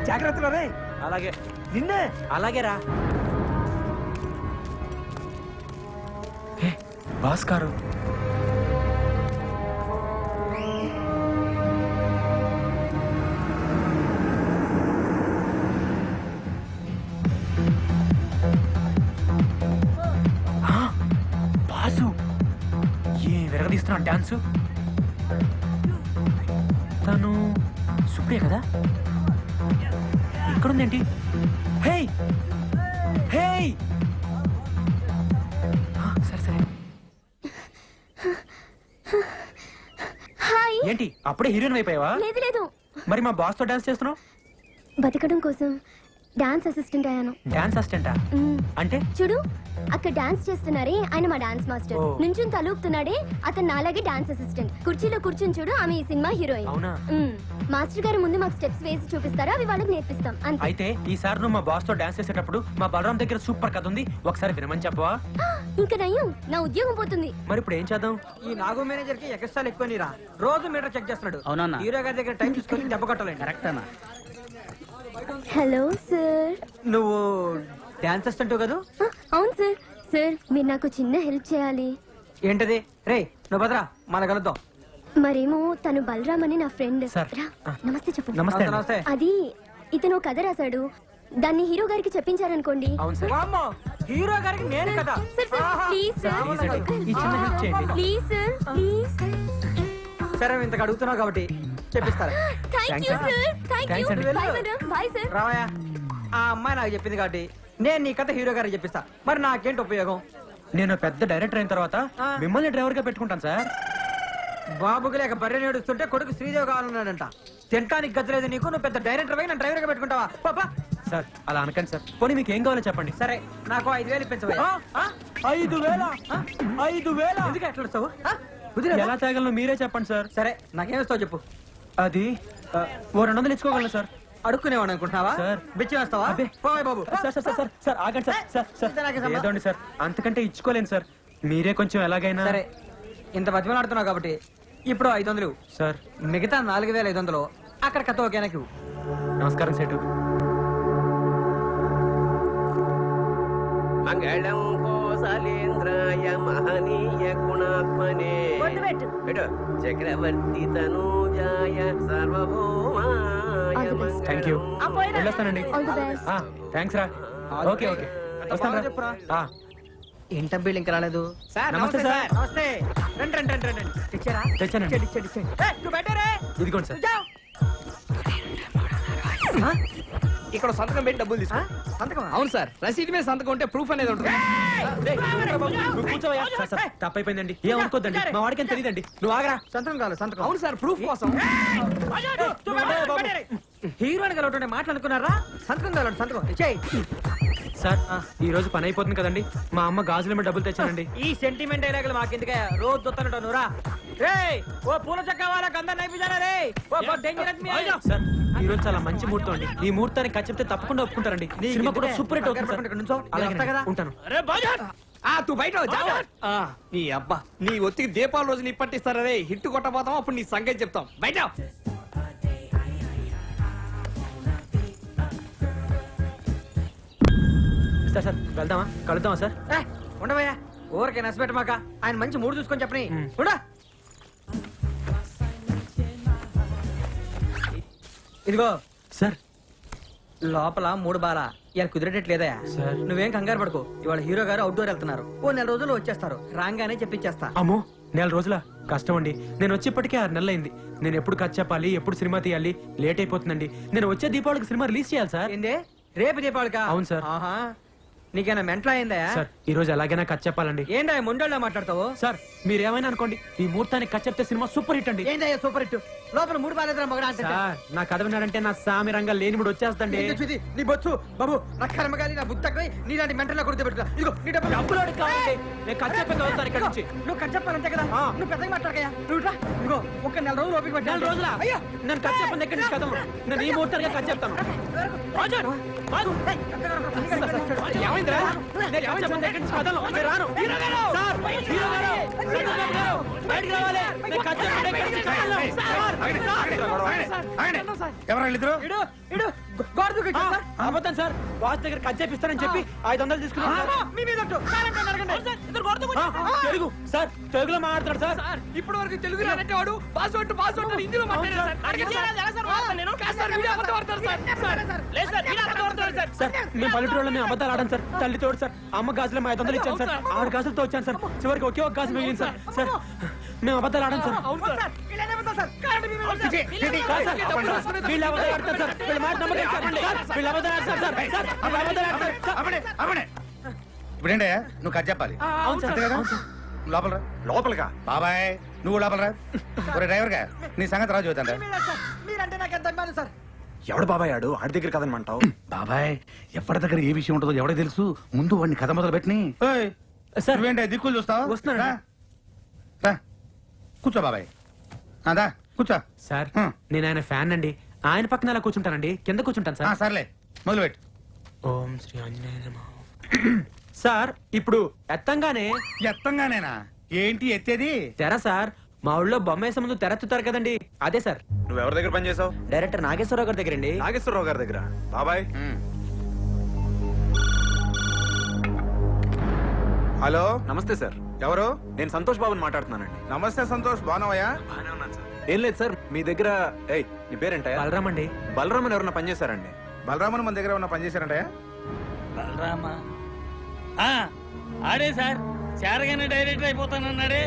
జాగ్రత్తలో రే. అలాగే నిన్నే. అలాగే రా. భాస్కారు బాసు ఏ విరగదీస్తున్నాడు డాన్సు. తను సుప్రియ కదా, ఇక్కడుందేంటి? హే హే సరే సరే. హాయ్. ఏంటి అప్పుడే హీరోయిన్ అయిపోయావా? లేదు లేదు, మరి మా బాస్ తో డాన్స్ చేస్తున్నావు? బతకడం కోసం డాన్స్ అసిస్టెంట్ అయ్యాను. డాన్స్ అసిస్టెంటా? అంటే చూడు, అక్కడ డాన్స్ చేస్తున్నారే ఆయన మా డాన్స్ మాస్టర్. ఓ. నుంచుని తలూపుతున్నాడే అతను నాలాగే డాన్స్ అసిస్టెంట్. కుర్చీలో కూర్చుని చూడు, ఆమె ఈ సినిమా హీరోయిన్. అవునా? మాస్టర్ గారు ముందు మాకు స్టెప్స్ వేసి చూపిస్తారా, అవి వాళ్ళకి నేర్పిస్తాం అంతే. అయితే ఈసారి నువ్వు మా బాస్ తో డాన్స్ చేసేటప్పుడు మా బలరాం దగ్గర సూపర్ కథ ఉంది, ఒకసారి వినమని చెప్పవా? ఇంకా నయ్యం, నా ఉద్యోగం పోతుంది. మరి ఇప్పుడు ఏం చేద్దాం? ఈ నాగో మేనేజర్ కి ఎక్స్ట్రాలు ఎక్కువ నీరా. రోజు మీటర్ చెక్ చేస్తున్నాడు. అవునన్నా. హీరో గారి దగ్గర టైం తీసుకొని దెబ్బ కొట్టాలండి. కరెక్ట్ అన్న. Hello sir. నువ్వు డాన్స్ అసిస్టెంట్ కదా? అవును సార్. సార్ మీరు నాకు చిన్న హెల్ప్ చేయాలి. ఏంటది? రే నువ్వు భద్రా, మన కలుద్దాం. మరేమో తను బలరామ్ అని నా ఫ్రెండ్. సార్. నమస్తే చెప్పు. నమస్తే అండి. నమస్తే. అది ఇతను కథ రాశాడు, దాన్ని హీరో గారికి చెప్పించారనుకోండి. అవును సార్. వామ్మో, హీరో గారికి నేను కదా. Sir sir please sir, Please అండి, ఈ చిన్న హెల్ప్ చేయండి. Please sir please. సరే ఇంతకు అడుగుతున్నావు కాబట్టి చెప్పిస్తారా. Thank you sir, thank you. Thanks అండి. Bye madam, bye sir. రావయ్యా. ఆ అమ్మాయి నాకు చెప్పింది కాబట్టి నేను నీ కథ హీరో గారికి చెప్పిస్తా. మరి నాకేంటి ఉపయోగం? నేను పెద్ద డైరెక్టర్ అయిన తర్వాత మిమ్మల్ని డ్రైవర్ గా పెట్టుకుంటాను సార్. బాబుకి లేక బర్రె నేడుస్తుంటే కొడుకు శ్రీదేవి కావాలన్నాడంట. తింటానికి గద్దలేదు నీకు, నువ్వు పెద్ద డైరెక్టర్ నన్ను డ్రైవర్ గా పెట్టుకుంటావా? పాపా. సార్ అలా అనకండి సార్. పోనీ మీకు ఏం కావాలో చెప్పండి. సరే నాకు 5,000 ఇప్పించవయ్యా. 5,000? 5,000? ఎందుకు ఎట్లా వస్తావు? ఎలా తేగలను మీరే చెప్పండి సార్. సరే నాకేమిస్తావు చెప్పు. అది ఓ 200 ఇచ్చుకోగలను సార్. అడుక్కునేవాడు అనుకుంటున్నావా? సార్. బిచ్చి వేస్తావా? అబ్బే. పోయ్ బాబు. సార్ సార్ సార్ సార్ ఆగండి సార్. సార్ ఇంత నాకే సార్ సంబంధం. ఏదోండి సార్, అంతకంటే ఇచ్చుకోలేను సార్. మీరే కొంచెం ఎలాగైనా. సరే ఇంత బతిమలాడుతున్నావు కాబట్టి ఇప్పుడు 500 సార్. మిగతా 4,500 అక్కడ కథ ఓకేనాకి. నమస్కారం సేటు. మంగళం కోసలేంద్రాయ మహనీయ గుణాత్మనే చక్రవర్తి తనూజాయ సార్వభౌమాయ థ్యాంక్ యూ. వెళ్ళొస్తానండి. All the best. థ్యాంక్స్ రా. ఓకే ఓకే వస్తాను చెప్పురా. రా. ఏంటం బిల్లు ఇంకా రాలేదు. నమస్తే సార్. నమస్తే. రండి రండి రండి రండి. తెచ్చారా? తెచ్చానండి. ఇచ్చేయండి, ఇచ్చేయండి. ఏయ్, నువ్వు పెట్టారే. ఇదిగోండి సార్. జావ్. ఇక్కడ సంతకం పెట్టి డబ్బులు తీసుకో. సంతకమా? అవును సార్, రసీదు మీద సంతకం ఉంటే ప్రూఫ్ అనేది ఉంటుంది. నువ్వు కూర్చోవయ్యా. సార్, సార్, తప్పైపోయిందండి, ఏమనుకోద్దండి, మా వాడికి ఏం తెలియదండి. నువ్వు ఆగరా. సంతకం కావాలి, సంతకం. అవును సార్, ప్రూఫ్ కోసం. హీరోయిన్ కలవటంటే మాట్లాడుకున్నారా? సంతకం కావాలి, సంతకం ఇచ్చేయి. సార్ ఈ రోజు పని అయిపోతుంది కదండి, మా అమ్మ గాజుల మీద డబ్బులు తెచ్చానండి. ఈ సెంటిమెంట్ డైలాగులు మాకెందుకే? రోజు దొత్తనట్టు నువ్వురా. రేయ్, ఓ పూల చక్క వాళ్ళకి అందరు నైపుజారా రే. ఓ డేంజరస్ మీ. సార్ ఈ రోజు చాలా మంచి ముహూర్తం అండి. ఈ ముహూర్తానికి ఖర్చు చెప్తే తప్పకుండా ఒప్పుకుంటారండి. సినిమా కూడా సూపర్ హిట్ అవుతుంది సార్. అలాగే కదా ఉంటాను. తూ బయట నీ అబ్బా, నీ ఒత్తికి దీపావళి రోజు నీ పట్టిస్తారా రే. హిట్ కొట్టబోతాం, అప్పుడు నీ సంగతి చెప్తాం. బయట సార్ సార్ వెళ్దామా, కలుద్దామా సార్? ఉండవయ్యా, ఊరికే నచ్చబెట్టమాక. ఆయన మంచి మూడు చూసుకొని చెప్పని. ఉండా. ఇదిగో సార్. లోపల 3 బాల ఇలా కుదిరేటట్లేదయా సార్. నువ్వేం కంగారు పడుకో. ఇవాళ హీరో గారు అవుట్డోర్ వెళ్తున్నారు. ఓ 4 రోజుల్లో వచ్చేస్తారు. రాగానే చెప్పించేస్తా. అమ్మో 4 రోజుల కష్టం అండి. నేను వచ్చేప్పటికే 6 నెలలు అయింది. నేను ఎప్పుడు ఖర్చు చెప్పాలి, ఎప్పుడు సినిమా తీయాలి, లేట్ అయిపోతుందండి. నేను వచ్చే దీపావళికి సినిమా రిలీజ్ చేయాలి సార్. ఏందే రేపు దీపావళికా? అవును సార్. ఆహా, నీకేనా మెంటల్ అయిందా? సార్ ఈ రోజు ఎలాగైనా ఖర్చు చెప్పాలండి. ఏందా మొండోళ్ళ మాట్లాడతావు? సార్ మీరేమైనా అనుకోండి, ఈ ముహూర్తానికి ఖర్చు చెప్తే సినిమా సూపర్ హిట్ అండి. ఏందయ్యా సూపర్ హిట్? లోపల 3 బాలేదురా మగడా అంటే. సార్ నా కథ విన్నాడంటే నా సామి రంగా లేనిముడు వచ్చేస్తండి. నీ బొచ్చు బాబు, నా కర్మగాలి, నా బుద్ధి నీలాంటి మెంటల్ గుర్తు పెట్టుకో. ఇదిగో నీ డబ్బులు. డబ్బులోడు కావాలండి. నేను ఖర్చు చెప్పేది వస్తాను ఇక్కడ నుంచి. నువ్వు ఖర్చు చెప్పాలంతే కదా. నువ్వు పెద్దగా మాట్లాడకయ్యా. నువ్వు ఇట్లా ఇదిగో ఒక 4 రోజులు ఓపిక పట్టు. 4 రోజుల అయ్యా, నేను ఖర్చు చెప్పండి ఎక్కడి నుంచి కదము. నేను ఈ ముహూర్తానికి ఖర్చు చెప్తాను. ఏమైందిరా? నేను ఏమైనా చెప్పండి ఇక్కడి నుంచి కదలను. నేను రాను. సార్, హీరో గారు, సంతోష్ బాబు గారు, బయటికి రావాలి. నేను కట్ చెప్పండి, ఇక్కడి నుంచి కదలను. ఎవరు ఇద్దరు? ఇడు ఇడు గోడ దూకొచ్చాడు సార్. అబద్ధం సార్, బాస్ దగ్గర కట్ చేపిస్తానని చెప్పి 500 తీసుకున్నాను. మీ మీద ఒట్టు. కాదంటే నరకండి. తెలుగు సార్, తెలుగులో మాట్లాడతాడు సార్. ఇప్పటి వరకు తెలుగు రానంటే వాడు పాస్వర్డ్ హిందీలో మాట్లాడారు సార్. అడిగితే సార్ వీడియో అబద్ధం ఆడతారు సార్. సార్ మేము పల్లెటూరులో మేము అబద్ధాలు ఆడాం సార్. తల్లి తోడు సార్, అమ్మ గాజులు 500 ఇచ్చాను సార్. 6 గాజులతో వచ్చాను సార్. చివరికి ఒకే ఒక గాజు మిగిలింది సార్. సార్ మేము అబద్ధాలు ఆడాం సార్. సార్, వీళ్ళనే అబద్ధాలు సార్. కాదంటే మీ మీద ఒట్టు. కాదు సార్, వీళ్ళు అబద్ధాలు ఆడతారు సార్. వీళ్ళ మాట నమ్మకం సార్. సార్, వీళ్ళు అబద్ధాలు ఆడతారు సార్. సార్, వీళ్ళు అబద్ధాలు ఆడతారు సార్. ఇప్పుడేంటే నువ్వు కట్ చెప్పాలి అవును సార్. అంతే కదా? లోపల రా. లోపలిగా బాబాయ్ నువ్వు లోపల రా. ఒరే డ్రైవర్ గా నీ సంగతి రాజు చూద్దాం మీ మీద సార్. మీరంటే నాకు ఎంత అభిమానం సార్. ఎవడు బాబాయ్ ఆడు ఆడి దగ్గర కదనమంటావు? బాబాయ్ ఎవరి దగ్గర ఏ విషయం ఉంటుందో ఎవరికి తెలుసు. ముందు వాడిని కథ మొదలు పెట్టిని. సార్ నువ్వేంటే దిక్కులు చూస్తావు? వస్తున్నాను. రా. రా. కూర్చో బాబాయ్. అదా కూర్చో. సార్ హ్మ్. నేను ఆయన ఫ్యాన్ అండి. ఆయన పక్కన అలా కూర్చుంటానండి, కింద కూర్చుంటాను సార్. సర్లే మొదలు పెట్టు. ఓం శ్రీ ఆంజనేయ నమః. సార్ ఇప్పుడు ఎత్తంగానే ఎత్తంగానేనా? ఏంటి ఎత్తేది? తెర సార్. మా ఊళ్ళో బొమ్మ వేసే ముందు తెరెత్తుతారు కదండి, అదే సార్. నువ్వు ఎవరి దగ్గర పని చేసావు? డైరెక్టర్ నాగేశ్వరరావు గారి దగ్గర అండి. నాగేశ్వరరావు గారి దగ్గర. బాబాయ్ హలో నమస్తే సార్. ఎవరు? నేను సంతోష్ బాబుని మాట్లాడుతున్నానండి. నమస్తే సంతోష్, బాగున్నావయ్యా? బాగానే ఉన్నాను సార్. ఏం లేదు సార్, మీ దగ్గర నీ పేరేంటయ్యా? బలరామ్ అండి. బలరామ్ అని ఎవరన్నా పని చేశారండి? బలరామన్ మన దగ్గర ఉన్న పని చేశారంటయ్యా? బలరామా ఆడే సార్, చేరగానే డైరెక్టర్ అయిపోతానన్నాడే.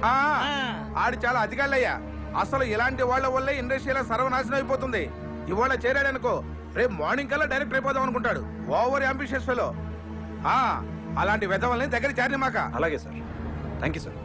ఆ, ఆడు చాలా అధికారులయ్యా. అసలు ఇలాంటి వాళ్ళ వల్లే ఇండస్ట్రీలో సర్వనాశనం అయిపోతుంది. ఇవాళ చేరాడనుకో రేపు మార్నింగ్ కల్లా డైరెక్టర్ అయిపోదాం అనుకుంటాడు. Over ambitious fellow. అలాంటి వెధవల్ని దగ్గర చేరని మాక. అలాగే సార్, థ్యాంక్ యూ సార్.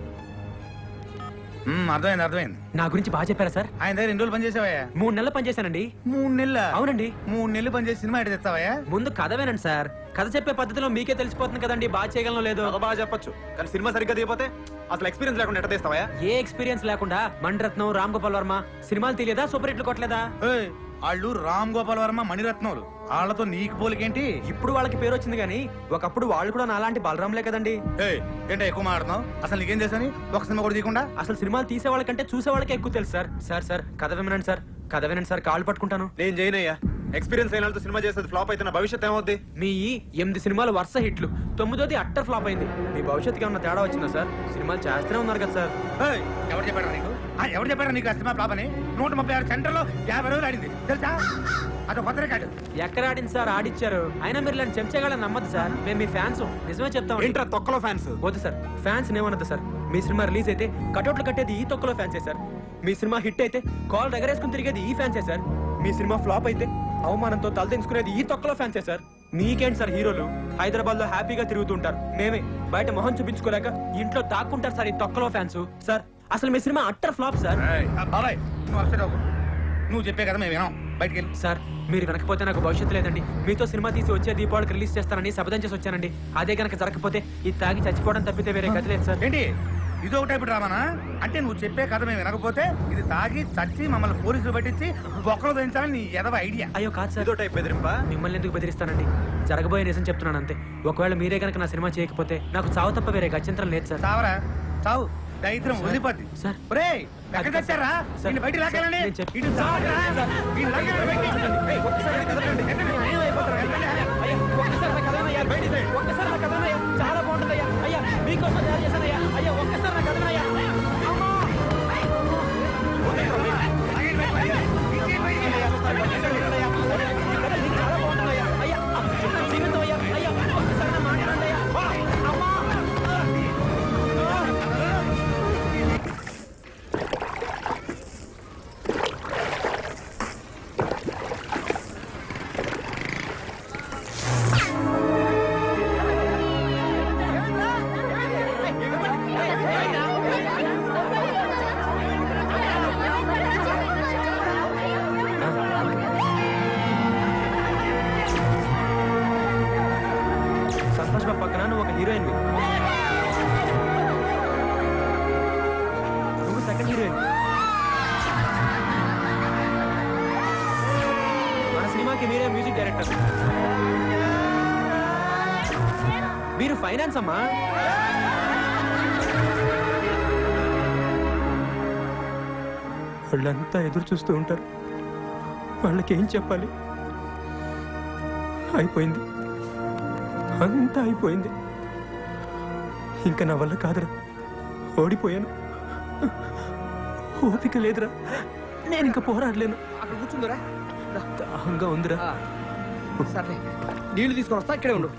అర్థమైంది అర్థమైంది. నా గురించి బాగా చెప్పారా సార్? ఆయన దగ్గర 2 రోజులు పని చేసావయ్యా? 3 నెలలు పనిచేశానండి. 3 నెలల? అవునండి. 3 నెలలు పని చేసి సినిమా ఎటు తెస్తావయ్యా? ముందు కథ వినండి సార్. కథ చెప్పే పద్ధతిలో మీకే తెలిసిపోతుంది కదండి బాగా చేయగలను లేదు. చాలా బాగా చెప్పొచ్చు, కానీ సినిమా సరిగ్గా తీయపోతే అసలు ఎక్స్పీరియన్స్ లేకుండా ఎట్ట తీస్తావా? ఏ ఎక్స్పీరియన్స్ లేకుండా మణిరత్నం, రామ్ గోపాల్ వర్మ సినిమాలు తెలియదా? సూపర్ హిట్లు కొట్టలేదా? వాళ్ళు రామ్ గోపాల్ వర్మ, మణిరత్నములు. వాళ్ళతో నీకు పోలికేంటి? ఇప్పుడు వాళ్ళకి పేరు వచ్చింది కానీ ఒకప్పుడు వాళ్ళు కూడా నాలాంటి బలరాంలే కదండి. ఏంటో ఎక్కువ మాట్లాడుతున్నావు? అసలు నీకేం చేశాని ఒక సినిమా కూడా తీయకుండా? అసలు సినిమాలు తీసే వాళ్ళకంటే చూసే వాళ్ళకే ఎక్కువ తెలుసు సార్. సార్ సార్ కథ వినండి సార్, కథ వినండి సార్, కాళ్ళు పట్టుకుంటాను. నేను చేయనయ్యా. ఎక్స్పీరియన్స్ అయిన వాళ్ళతో సినిమా చేసేది ఫ్లాప్ అయితే నా భవిష్యత్ ఏమవుద్ది? మీ 8 సినిమాలు వరుస హిట్లు, 9ది అట్టర్ ఫ్లాప్ అయింది. మీ భవిష్యత్తుకి ఏమన్నా తేడా వచ్చిందా సార్? సినిమాలు చేస్తూనే ఉన్నారు కదా సార్. ఎవరు చెప్పారా నీకు? ఎవరు చెప్పారా నీకు ఆ సినిమా ఫ్లాప్ అని? 136 సెంటర్లో 50 రోజులు ఆడింది తెలుసా? అదొక కొత్త రికార్డు. ఎక్కడ ఆడింది సార్? ఆడిచ్చారు. అయినా మీరు ఇలాంటి చెంచగాళ్ళని నమ్మద్దు సార్. మేము మీ ఫ్యాన్స్, నిజమే చెప్తాం. ఏంట్రా తొక్కలో ఫ్యాన్స్? వద్దు సార్, ఫ్యాన్స్ ఏమన్నది సార్. మీ సినిమా రిలీజ్ అయితే కటౌట్లు కట్టేది ఈ తొక్కలో ఫ్యాన్సే సార్. మీ సినిమా హిట్ అయితే కాల్ ఎగరేసుకుని తిరిగేది ఈ ఫ్యాన్సే సార్. మీ సినిమా ఫ్లాప్ అయితే అవమానంతో తలదించుకునేది ఈ తొక్కలో ఫ్యాన్సే సార్. మీకేంటి సార్ హీరోలు హైదరాబాద్ లో హ్యాపీగా తిరుగుతుంటారు, మేమే బయట మొహం చూపించుకోలేక ఇంట్లో దాక్కుంటారు సార్ ఈ తొక్కలో ఫ్యాన్స్. సార్ అసలు మీ సినిమా అట్టర్ ఫ్లాప్ సార్. బాబాయ్ నువ్వు అప్సెట్ అవ్వకు. నువ్వు చెప్పే కదా మేము వినాం. బయటికి వెళ్ళి. సార్ మీరు వెనకపోతే నాకు భవిష్యత్తు లేదండి. మీతో సినిమా తీసి వచ్చే దీపావళికి రిలీజ్ చేస్తానని శపథం చేసి వచ్చానండి. అదే కనుక జరగకపోతే ఇది తాగి చచ్చిపోవడం తప్పితే వేరే గతి లేదు సార్. ఏంటి ఇది ఒక టైపు డ్రామానా? అంటే నువ్వు చెప్పే కథ మేము వినకపోతే ఇది తాగి చచ్చి మమ్మల్ని పోలీసులు పట్టించి బొక్కలు దించాలని నీ ఎదవ ఐడియా. అయ్యో కాదు సార్, ఇదో టైప్ బెదిరింపా? మిమ్మల్ని ఎందుకు బెదిరిస్తానండి? జరగబోయే నిజం చెప్తున్నాను అంతే. ఒకవేళ మీరే కనుక నా సినిమా చేయకపోతే నాకు చావు తప్ప వేరే గత్యంతరం లేదు సార్. చావరా చావు, దరిద్రం వదిలిపోద్ది. సార్. ఒరేయ్, ఎక్కడ తెచ్చారా? సార్. నిన్ను బయటికి లాగాలండి. నేను చెప్- ఇటు చావరా? వీళ్ళు లాగాలి బయటికి. ఏయ్, ఒక్కసారి కదలండి. ఎక్కడికి? అయ్యా, ఒక్కసారి నా కథనయ్యా, బయటికి రండి. ఒక్కసారి నా కథనయ్యా, చాలా బాగుంటుందయ్యా. అయ్యా మీకోసం తయారు చేశానయ్యా. అయ్యా ఒక్కసారి నా కథనయ్యా. అమ్మా! చాలా బాగుంటుందయ్యా. అయ్యా, చిన్న జీవితం అయ్యా. అయ్యా ఒక్కసారి నా మాట్లాడండి అయ్యా. అమ్మా! సంతోష్ బాబు పక్కన నువ్వు ఒక హీరోయిన్, నువ్వు సెకండ్ హీరోయిన్. మన సినిమాకి మీరే మ్యూజిక్ డైరెక్టర్. మీరు ఫైనాన్స్ అమ్మా. వాళ్ళంతా ఎదురు చూస్తూ ఉంటారు. వాళ్ళకి ఏం చెప్పాలి? అయిపోయింది, అంతా అయిపోయింది. ఇంకా నా వల్ల కాదురా, ఓడిపోయాను. ఓపిక లేదురా, నేను ఇంకా పోరాడలేను. అక్కడ కూర్చుందిరా. దాహంగా ఉందిరా. సరే నీళ్లు తీసుకొని వస్తా, ఇక్కడే ఉండు.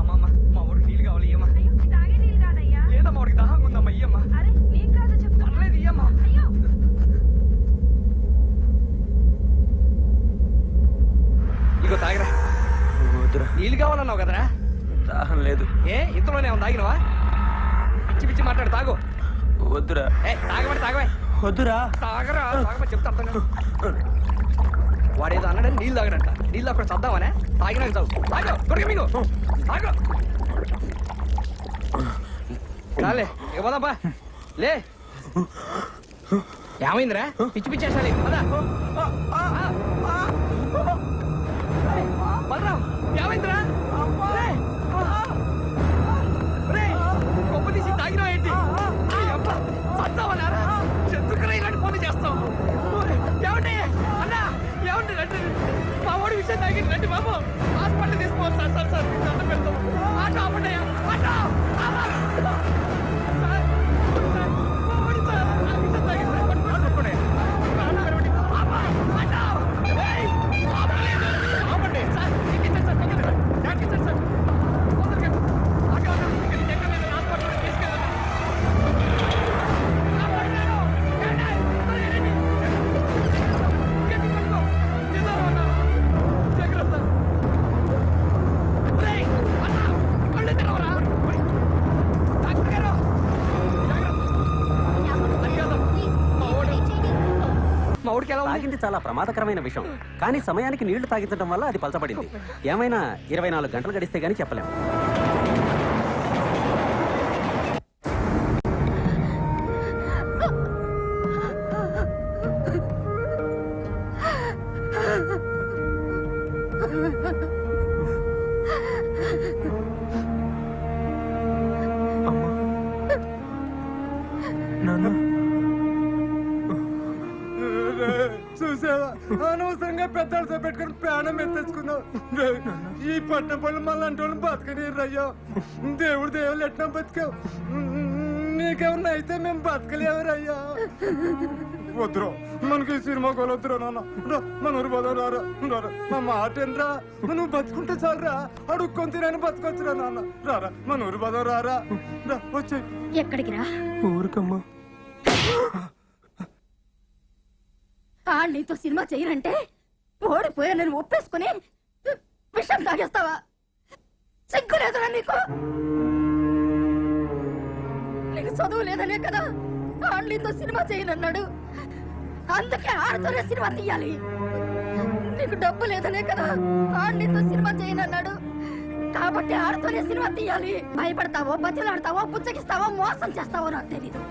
అమ్మమ్మ, మా ఊరికి నీళ్ళు కావాలి, ఇయ్యమ్మా. లేదమ్మా, వాడికి దాహంగా ఉందమ్మా, ఇయ్యమ్మా. పర్లేదు, ఇయ్యమ్మా. ఇగో తాగిరా. వద్దురా, నీళ్ళు కావాలన్నావు కదరా. దాహం లేదు. ఏ ఇంతలోనే ఉంది, తాగినవా? పిచ్చి పిచ్చి మాట్లాడు, తాగు. వద్దురా. తాగబడి తాగవే. వద్దురా. తాగరా, తాగమని చెప్తా అర్థం కాదు. వాడేదో అన్నాడని నీళ్ళు తాగడంట. నీళ్ళు అక్కడ చద్దామనే తాగినాక చావు. తాగు, కొడుకు మీకు తాగు. చాలే, ఇక పోదాంపా. లే, ఏమైందిరా? పిచ్చి పిచ్చి వేసాలి. బలరాం, ఏమైందిరా? కొమ్మ తీసి తాగినా ఏంటి? చద్దామన్నారా? చెందుకురా ఇలాంటి పనులు చేస్తాం. ఏమండి అన్నా, ఏమండి రండి, మా వాడి విషయం తాగింది, రండి బాబు, హాస్పిటల్ తీసుకోవాలి. సార్ సార్ సార్ మీకు దండం పెడతాం. ఆటో అవ్వండి, ఆటో. మా వాడి సార్ ఆ విషయం తాగింది, పట్టుకోండి. ఆపండి సార్, ఎక్కించండి సార్, ఎక్కించండి సార్. తొందరగా ఆటో ఎక్కడ హాస్పిటల్ తీసుకెళ్ళండి. మా ఊడికి ఎలా ఉంది? తాగింది చాలా ప్రమాదకరమైన విషయం, కానీ సమయానికి నీళ్లు తాగించడం వల్ల అది పలచబడింది. ఏమైనా 24 గంటలు గడిస్తే గానీ చెప్పలేము. అమ్మా, నాన్న, చూసావా, అనవసరంగా పెద్దలతో పెట్టుకుని ప్రాణం ఎత్తేసుకున్నావు. ఈ పట్నం పనులు మళ్ళీ అంటే బతకనీరయ్యా. దేవుడు దేవుళ్ళు ఎట్లా బతికావు? నీకేమన్నా అయితే మేము బతకలేవరయ్యా. వద్దురా, మనకి ఈ సినిమా కొలొద్దురా నాన్న. మన ఊరు పోదాం, రారా రారా. మా మాట ఏంట్రా, నువ్వు బతుకుంటే చాలరా. అడుక్కొని తినని బతకొచ్చురా నాన్న. రారా, మన ఊరు పోదాం, రారా రా. వచ్చి ఎక్కడికి రా? ఊరికమ్మా. నీతో సినిమా చేయనంటే ఓడిపోయా నేను ఒప్పేసుకుని విషయం తాగేస్తావా? సిగ్గు లేదురా నీకు? నీకు చదువు లేదనే కదా నీతో సినిమా చేయనన్నాడు. అందుకే ఆడితోనే సినిమా తీయాలి. నీకు డబ్బు లేదనే కదా నీతో సినిమా చేయనన్నాడు. కాబట్టి ఆడితోనే సినిమా తీయాలి. భయపడతావో, బతిలాడతావో, పుచ్చగిస్తావో, మోసం చేస్తావో నాకు తెలీదు.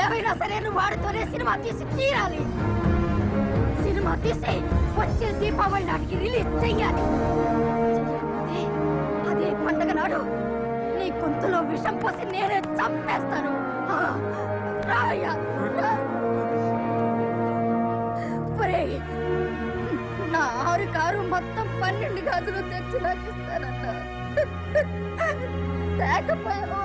ఏమైనా సరే నువ్వు వాడితోనే సినిమా తీసి తీరాలి. సినిమా తీసి వచ్చే దీపావళి నాటికి రిలీజ్ చెయ్యాలి. అదే పండగ నాడు నీ గొంతులో విషం పోసి నేనే చంపేస్తాను. రాయ్యా, నా 6 కారు మొత్తం 12 గాజులు తెచ్చి నాకు ఇస్తానన్న. లేకపోయావా?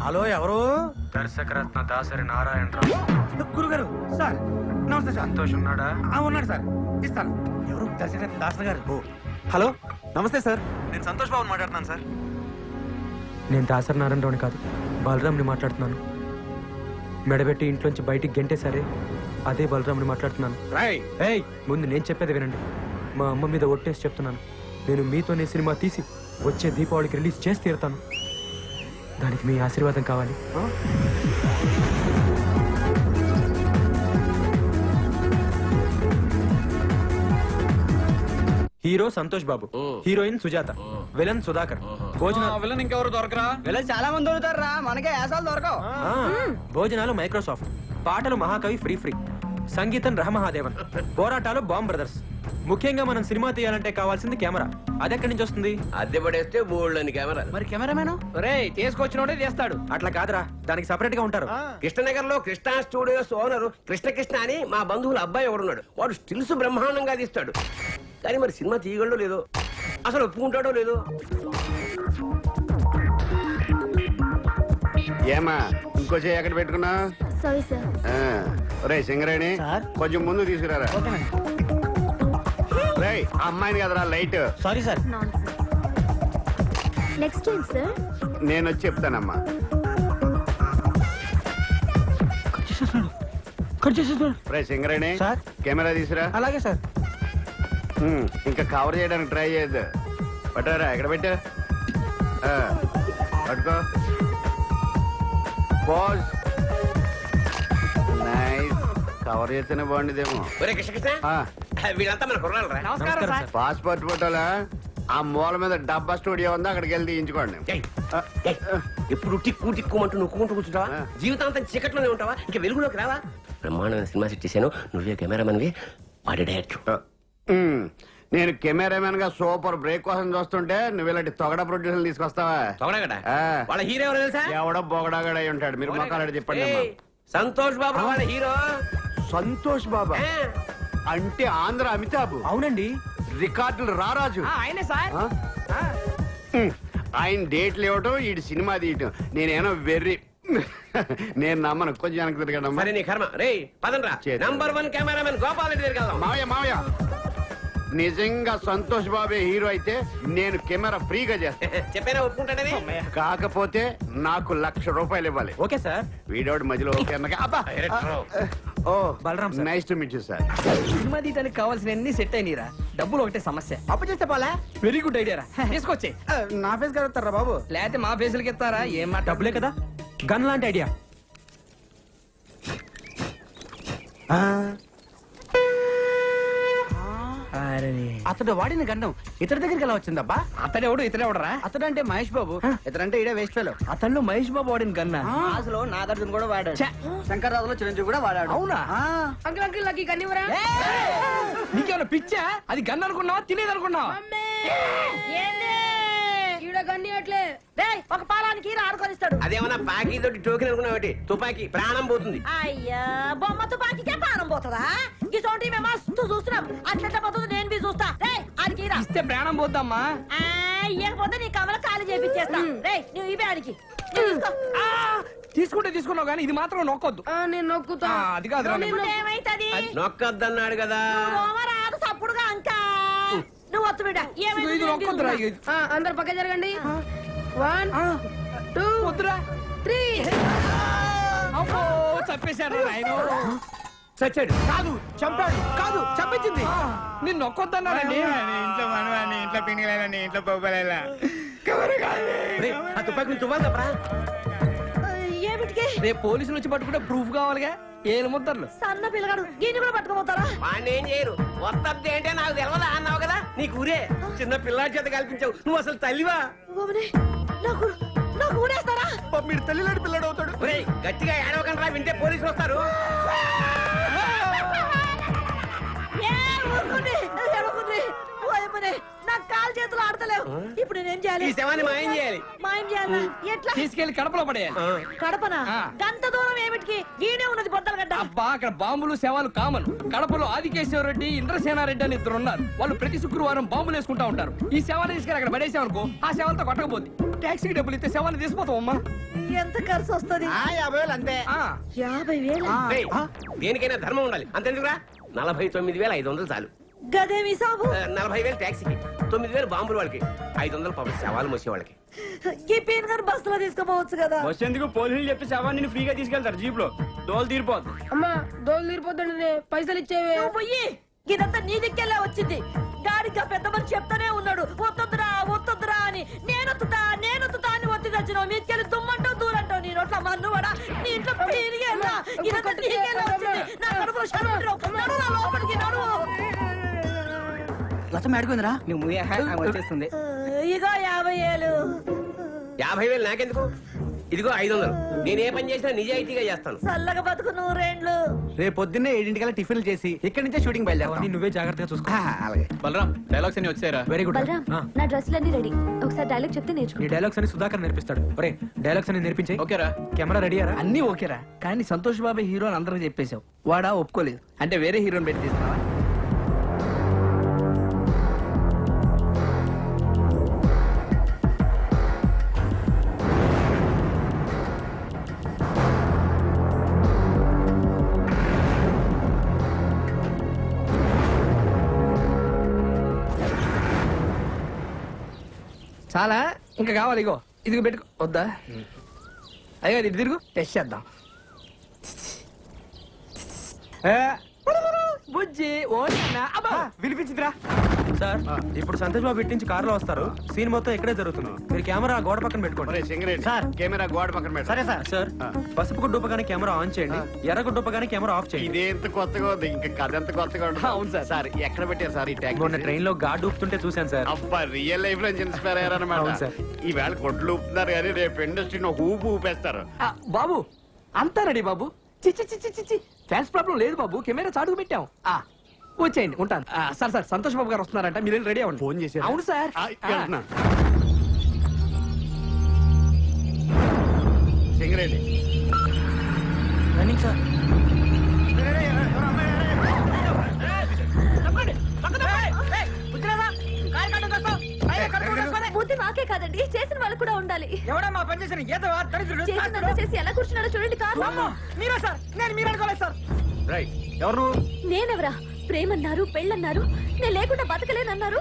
హలో, ఎవరు? దర్శకరత్న దాసరి నారాయణరావు. గురుగారు సార్, నమస్తే సార్. సంతోష్ ఉన్నాడా? ఉన్నాడు సార్, ఇస్తాను. ఎవరు? దర్శకరత్న దాసరి గారు. హలో, నమస్తే సార్, నేను సంతోష్ బాబుని మాట్లాడుతున్నాను సార్. నేను దాసరి నారాయణరావుని కాదు, బలరాంని మాట్లాడుతున్నాను. మెడబెట్టి ఇంట్లోంచి బయటికి గెంటేసరే అదే బలరాంని మాట్లాడుతున్నాను. ఏయ్, ముందు నేను చెప్పేది వినండి. మా అమ్మ మీద ఒట్టేసి చెప్తున్నాను, నేను మీతోనే సినిమా తీసి వచ్చే దీపావళికి రిలీజ్ చేసి తీరుతాను. దానికి మీ ఆశీర్వాదం కావాలి. Hero Santosh Babu, heroine Sujatha, villain Sudhakar. భోజనాలు విలన్ ఇంకెవరు దొరకరా? చాలా మంది దొరుకుతారా, మనకే యాసాలు దొరకవు. ఆ, భోజనాలు మైక్రోసాఫ్ట్, పాటలు మహాకవి ఫ్రీ ఫ్రీ, సంగీతం రహమహాదేవన్, పోరాటాలు బాంబ్ బ్రదర్స్. ముఖ్యంగా మనం సినిమా తీయాలంటే కావాల్సింది కెమెరా. అది ఎక్కడి నుంచి వస్తుంది? అద్దె పడేస్తే బోల్డ్ కెమెరా. మరి కెమెరామెన్ రే తీసుకొచ్చినోడే చేస్తాడు. అట్లా కాదురా, దానికి సపరేట్ గా ఉంటారు. కృష్ణనగర్ లో కృష్ణ స్టూడియోస్ ఓనర్ కృష్ణ అని మా బంధువుల అబ్బాయి ఎవడున్నాడు. వాడు స్టిల్స్ బ్రహ్మాండంగా తీస్తాడు. కానీ మరి సినిమా తీయగలడో లేదో, అసలు ఒప్పుకుంటాడో లేదో. ఏమా ఇంకో చేయి ఎక్కడ పెట్టుకున్నా? Sorry sir. రే సింగరేణి, కొంచెం ముందు తీసుకురారా. రే అమ్మాయిని కదరా light. Sorry sir. Next time sir. నేను వచ్చి చెప్తానమ్మా. రే సింగరేణి, సార్. కెమెరా తీసురా. అలాగే సార్. ఇంకా కవర్ చేయడానికి ట్రై చేయొద్దు. పట్టారా, ఎక్కడ పెట్టా? పట్టుకో. పోజ్. నైస్. కవర్ చేస్తేనే బాగుండేదేమో. ఒరే కృష్ణ, వీళ్ళంతా మన కుర్రాలరా? నమస్కారం సార్. పాస్పోర్ట్ ఫోటోలా ఆ మూల మీద డబ్బా స్టూడియో ఉంది, అక్కడికి వెళ్ళి తీయించుకోండి. ఎప్పుడు టిక్కు టిక్కుమంటూ నొక్కుంటూ కూర్చుంటావా? జీవితాంతం చీకట్లోనే ఉంటావా? ఇంకా వెలుగులోకి రావా? బ్రహ్మాండమైన సినిమా సెట్ చేశాను, నువ్వే కెమెరామెన్వి, వాడి డైరెక్టర్. నేను కెమెరామెన్ గా సూపర్ బ్రేక్ కోసం చూస్తుంటే నువ్వు ఇలాంటి తొగడ ప్రొడ్యూసర్ తీసుకొస్తావా? తొగడగడా? ఆ. వాళ్ళ హీరో ఎవరో తెలుసా? ఎవడో బొగడాగడై ఉంటాడు. మీరు మొక్కలాడి చెప్పండి అమ్మా. ఏయ్, సంతోష్ బాబు వాళ్ళ హీరో. సంతోష్ బాబా అంటే ఆంధ్ర అమితాబ్. అవునండి. రికార్డులు రారాజు. ఆయనే సార్. ఆ? ఆయన డేట్లు ఇవ్వటం, ఈ సినిమా తీయటం. నేనేమో వెర్రి. నేను నమ్మను. కొంచెం వెనక్కి తిరగడమ్మా. సరే నీ కర్మ. రే పదండ్రా. చేద్దాం. నంబర్ 1 కెమెరామెన్ గోపాల్ రెడ్డి దగ్గరికి వెళ్దాం. మావయ్య నిజంగా సంతోష్ బాబే హీరో అయితే నేను కెమెరా ఫ్రీగా చేస్తాను. చెప్పేనా ఒప్పుకుంటాడని? కాకపోతే నాకు ₹1,00,000 ఇవ్వాలి. Okay sir. వీడోడు మధ్యలో ఓకే అన్నగా. అబ్బా. ఓ Balaram sir. Nice to meet you sir. Cinema తీయడానికి కావాల్సిన అన్ని సెట్ అయినరా. డబ్బులు ఒకటే సమస్య. అప్పు చేస్తే పోలే. వెరీ గుడ్ ఐడియా రా. తీసుకొచ్చే. నా ఫేస్ కలుగుతారా బాబు? లేకపోతే మా ఫేసులకి ఇస్తారా? ఏం మాట? డబ్బులే కదా, గన్ లాంటి ఐడియా. అతడు వాడిన గండం ఇతడి దగ్గరికి ఎలా వచ్చిందబ్బా? అతడెవడు ఇతడెవడరా? అతడంటే మహేష్ బాబు, ఇతడంటే ఇడే వేస్ట్ ఫెలో. అతను మహేష్ బాబు వాడిన గన్నా. అసలు నాగార్జున కూడా వాడాడు, శంకర్ రాజులో చిరంజీవి కూడా వాడాడు. అవునా? అంకుల్ అంకుల్ నాకు ఈ కన్నివరా. నీకేమైనా పిచ్చా? అది గన్ అనుకున్నావా, తినేది అనుకున్నావా? ఈడ గన్ని అట్లే. రేయ్, ఒక పాలానికి ఆడుకొనిస్తాడు. అదేమన్నా పాకీ తోటి టోకెన్ అనుకున్నావు? తుపాకీ ప్రాణం పోతుంది. అయ్యా, బొమ్మ తుపాకీకే ప్రాణం పోతుందా? ఇటువంటి మేము మస్తు చూస్తున్నాం. అట్లా పోతుంది, నేను బి చూస్తా. రేయ్, ఆడికి రా. ఇస్తే ప్రాణం పోద్దమ్మా. ఇవ్వకపోతే నీ కమల ఖాళీ చేపించేస్తా. రేయ్, నువ్వు ఇవే ఆడికి తీసుకుంటే తీసుకున్నావు కానీ ఇది మాత్రం నొక్కొద్దు. నేను నొక్కుతా. అది కాదు ఏమైతుంది? నొక్కద్దన్నాడు కదా. రాదు తప్పుడుగా అంకా. నువ్వు వత్తు బిడ్డ. ఇది నొక్కొద్దురా. అందరు పక్క జరగండి. 1 2 వద్దురా. 3. అమ్మో, చంపేశాడు ఆయన. చచ్చాడు. కాదు, చంపాడు. కాదు, చంపించింది. నేను నొక్కొద్దన్నానండి. ఇంట్లో మనవాణ్ణి, ఇంట్లో పిండిలేని, ఇంట్లో పోపలేలా. రేయ్, ఆ తుపాకీ తువ్వాలి తప్పరా? ఏమిటికి? రేపు పోలీసులు వచ్చి పట్టుకుంటే ప్రూఫ్ కావాలిగా. ఏలు ముద్దర్లు. సన్న పిల్లగాడు దీన్ని కూడా పట్టుకోపోతారా? వాడిని ఏం చేయరు. వస్తద్ది అంటే నాకు తెలియదా అన్నావు కదా. నీకు ఊరే చిన్న పిల్లాడి చేత కల్పించావు. నువ్వు అసలు తల్లివా? నాకు నాకు ఊరేస్తారా? మీరు తల్లిలాంటి పిల్లడు అవుతాడు. గట్టిగా ఏడవకండి రా, వింటే పోలీసులు వస్తారు. నాకు కాలు చేతులు ఆడతలేవు. ఇప్పుడు నేనేం చేయాలి? ఈ శవాన్ని మాయం చేయాలి. మాయం చేయాలా? ఎట్లా? తీసుకెళ్లి కడపలో పడేయాలి. కడపనా? గంత దూరం ఏమిటికి? ఈడే ఉన్నది బొద్దలగడ్డ. అబ్బా, అక్కడ బాంబులు శవాలు కామన్. కడపలో ఆదికేశ్వర రెడ్డి, ఇంద్రసేనారెడ్డి అని 2 ఉన్నారు. వాళ్ళు ప్రతి శుక్రవారం బాంబులు వేసుకుంటా ఉంటారు. ఈ శవాన్ని తీసుకెళ్ళి అక్కడ పడేసామనుకో, ఆ శవాలతో కొట్టకపోద్ది. టాక్సీకి డబ్బులు ఇస్తే శవాన్ని తీసుకుపోతాం. అమ్మా, ఎంత ఖర్చు వస్తుంది? 50,000 అంతే. 50,000. రేయ్, దేనికైనా ధర్మం ఉండాలి. అంతెందుకురా, 49,500 చాలు. గదేమి సాబు? 40,000 ట్యాక్సీకి, 9,000 బాంబులు వాళ్ళకి, 500 పబ్లిక్ శవాలు మోసే వాళ్ళకి. ఈ పీన్ గారు బస్సులో తీసుకుపోవచ్చు కదా. బస్ ఎందుకు? పోలీసులు చెప్పి శవాన్ని ఫ్రీగా తీసుకెళ్తారు జీప్ లో. దోలు తీరిపోద్ది. అమ్మా, దోలు తీరిపోతుండే పైసలు ఇచ్చేవే. పోయి ఇదంతా నీ దిక్కెళ్ళే వచ్చింది. గాడిగా పెద్ద మనిషి చెప్తానే ఉన్నాడు, వద్దొద్దురా వద్దొద్దురా అని. నేనొత్తుతా అని ఒత్తి తెచ్చినావు. మీకెళ్ళి దుమ్మంటావు, దూరంటావు. నీ నోట్ల మన్నువాడా, నీ ఇంట్లో పీరిగేలా. ఇదంతా నీకెళ్ళే వచ్చింది. నా కడుపులో శనువు. నడువు, నా లోపలికి నడువు. బస్సు మేడుకుందిరా నువ్వు వచ్చేస్తుంది. ఇగో 50,000. 50,000 నాకెందుకు? ఇదిగో 500. నేను ఏ పని చేసినా నిజాయితీగా చేస్తాను. చల్లగా బతుకు 100 రేపు పొద్దున్నే 7 టిఫిన్లు చేసి ఇక్కడి నుంచే షూటింగ్ బయలుదేరా. అవన్నీ నువ్వే జాగ్రత్తగా చూసుకో. అలాగే. బలరాం డైలాగ్స్ అన్ని వచ్చారా? Very good. బలరాం నా డ్రెస్సులన్నీ రెడీ. ఒకసారి డైలాగ్ చెప్తే నీ నేర్చుకో. డైలాగ్స్ అని సుధాకర్ నేర్పిస్తాడు. ఒరే డైలాగ్స్ అని నేర్పించాయి. ఓకేరా? కెమెరా రెడీయారా? అన్నీ ఓకేరా, కానీ సంతోష్ బాబు హీరో అని అందరికి చెప్పేశావు. వాడా ఒప్పుకోలేదు అంటే వేరే హీరోని పెట్టి తీస్తావా? చాలా ఇంకా కావాలి. ఇగో ఇదిగో పెట్టుకో. వద్దా? అయ్యో ఇది తిరుగు, టెస్ట్ చేద్దాం. బుజ్జి ఓ వినిపించిందిరా సార్. ఇప్పుడు సంతోష్ బాబు ఇట్టించి కారులో వస్తారు. సీన్ మొత్తం ఇక్కడే జరుగుతుంది. మీరు కెమెరా గోడ పక్కన పెట్టుకోండి. సార్ కెమెరా గోడ పక్కన పెట్టు. సరే సార్. సార్ పసుపు గుడ్డు ఉపగానే కెమెరా ఆన్ చేయండి, ఎర్ర గుడ్డు ఉపగానే కెమెరా ఆఫ్ చేయండి. ఇదే ఎంత కొత్తగా ఉంది, ఇంకా కథ ఎంత కొత్తగా ఉంది. అవును సార్. సార్ ఎక్కడ పెట్టారు సార్ ఈ ట్యాగ్? మొన్న ట్రైన్ లో గాడ్ ఊపుతుంటే చూశాను సార్. అబ్బా రియల్ లైఫ్ లో ఇన్స్పైర్ అయ్యారన్నమాట. అవును సార్. ఈవేళ కొట్లు ఊపుతున్నారు కానీ రేపు ఇండస్ట్రీలో ఊపు ఊపేస్తారు. బాబు అంతా రెడీ బాబు. చిచ్చి చిచ్చి చిచ్చి ఫ్యాన్స్ ప్రాబ్లం లేదు బాబు. కెమెరా చాటుకు పెట్టాం. వచ్చేయండి, ఉంటాను. సార్ సార్ సంతోష్ బాబు గారు వస్తున్నారంట, మీరు రెడీ అవ్వండి. ఫోన్ చేశారా? అవును సార్. వెళ్తున్నా. Singareni running sir. బుద్ధి మాకే కాదండి, చేసిన వాళ్ళు కూడా ఉండాలి. ఎవడమ్మా పని చేసిన ఏదో దరిద్రుడు. చేసినంత చేసి ఎలా కూర్చున్నాడో చూడండి. కాదు మీరా సార్? నేను మీరు అనుకోలేదు సార్. రైట్. ఎవరు? నేనెవరా? ప్రేమన్నారు, పెళ్ళన్నారు, నేను లేకుండా బతకలేనన్నారు.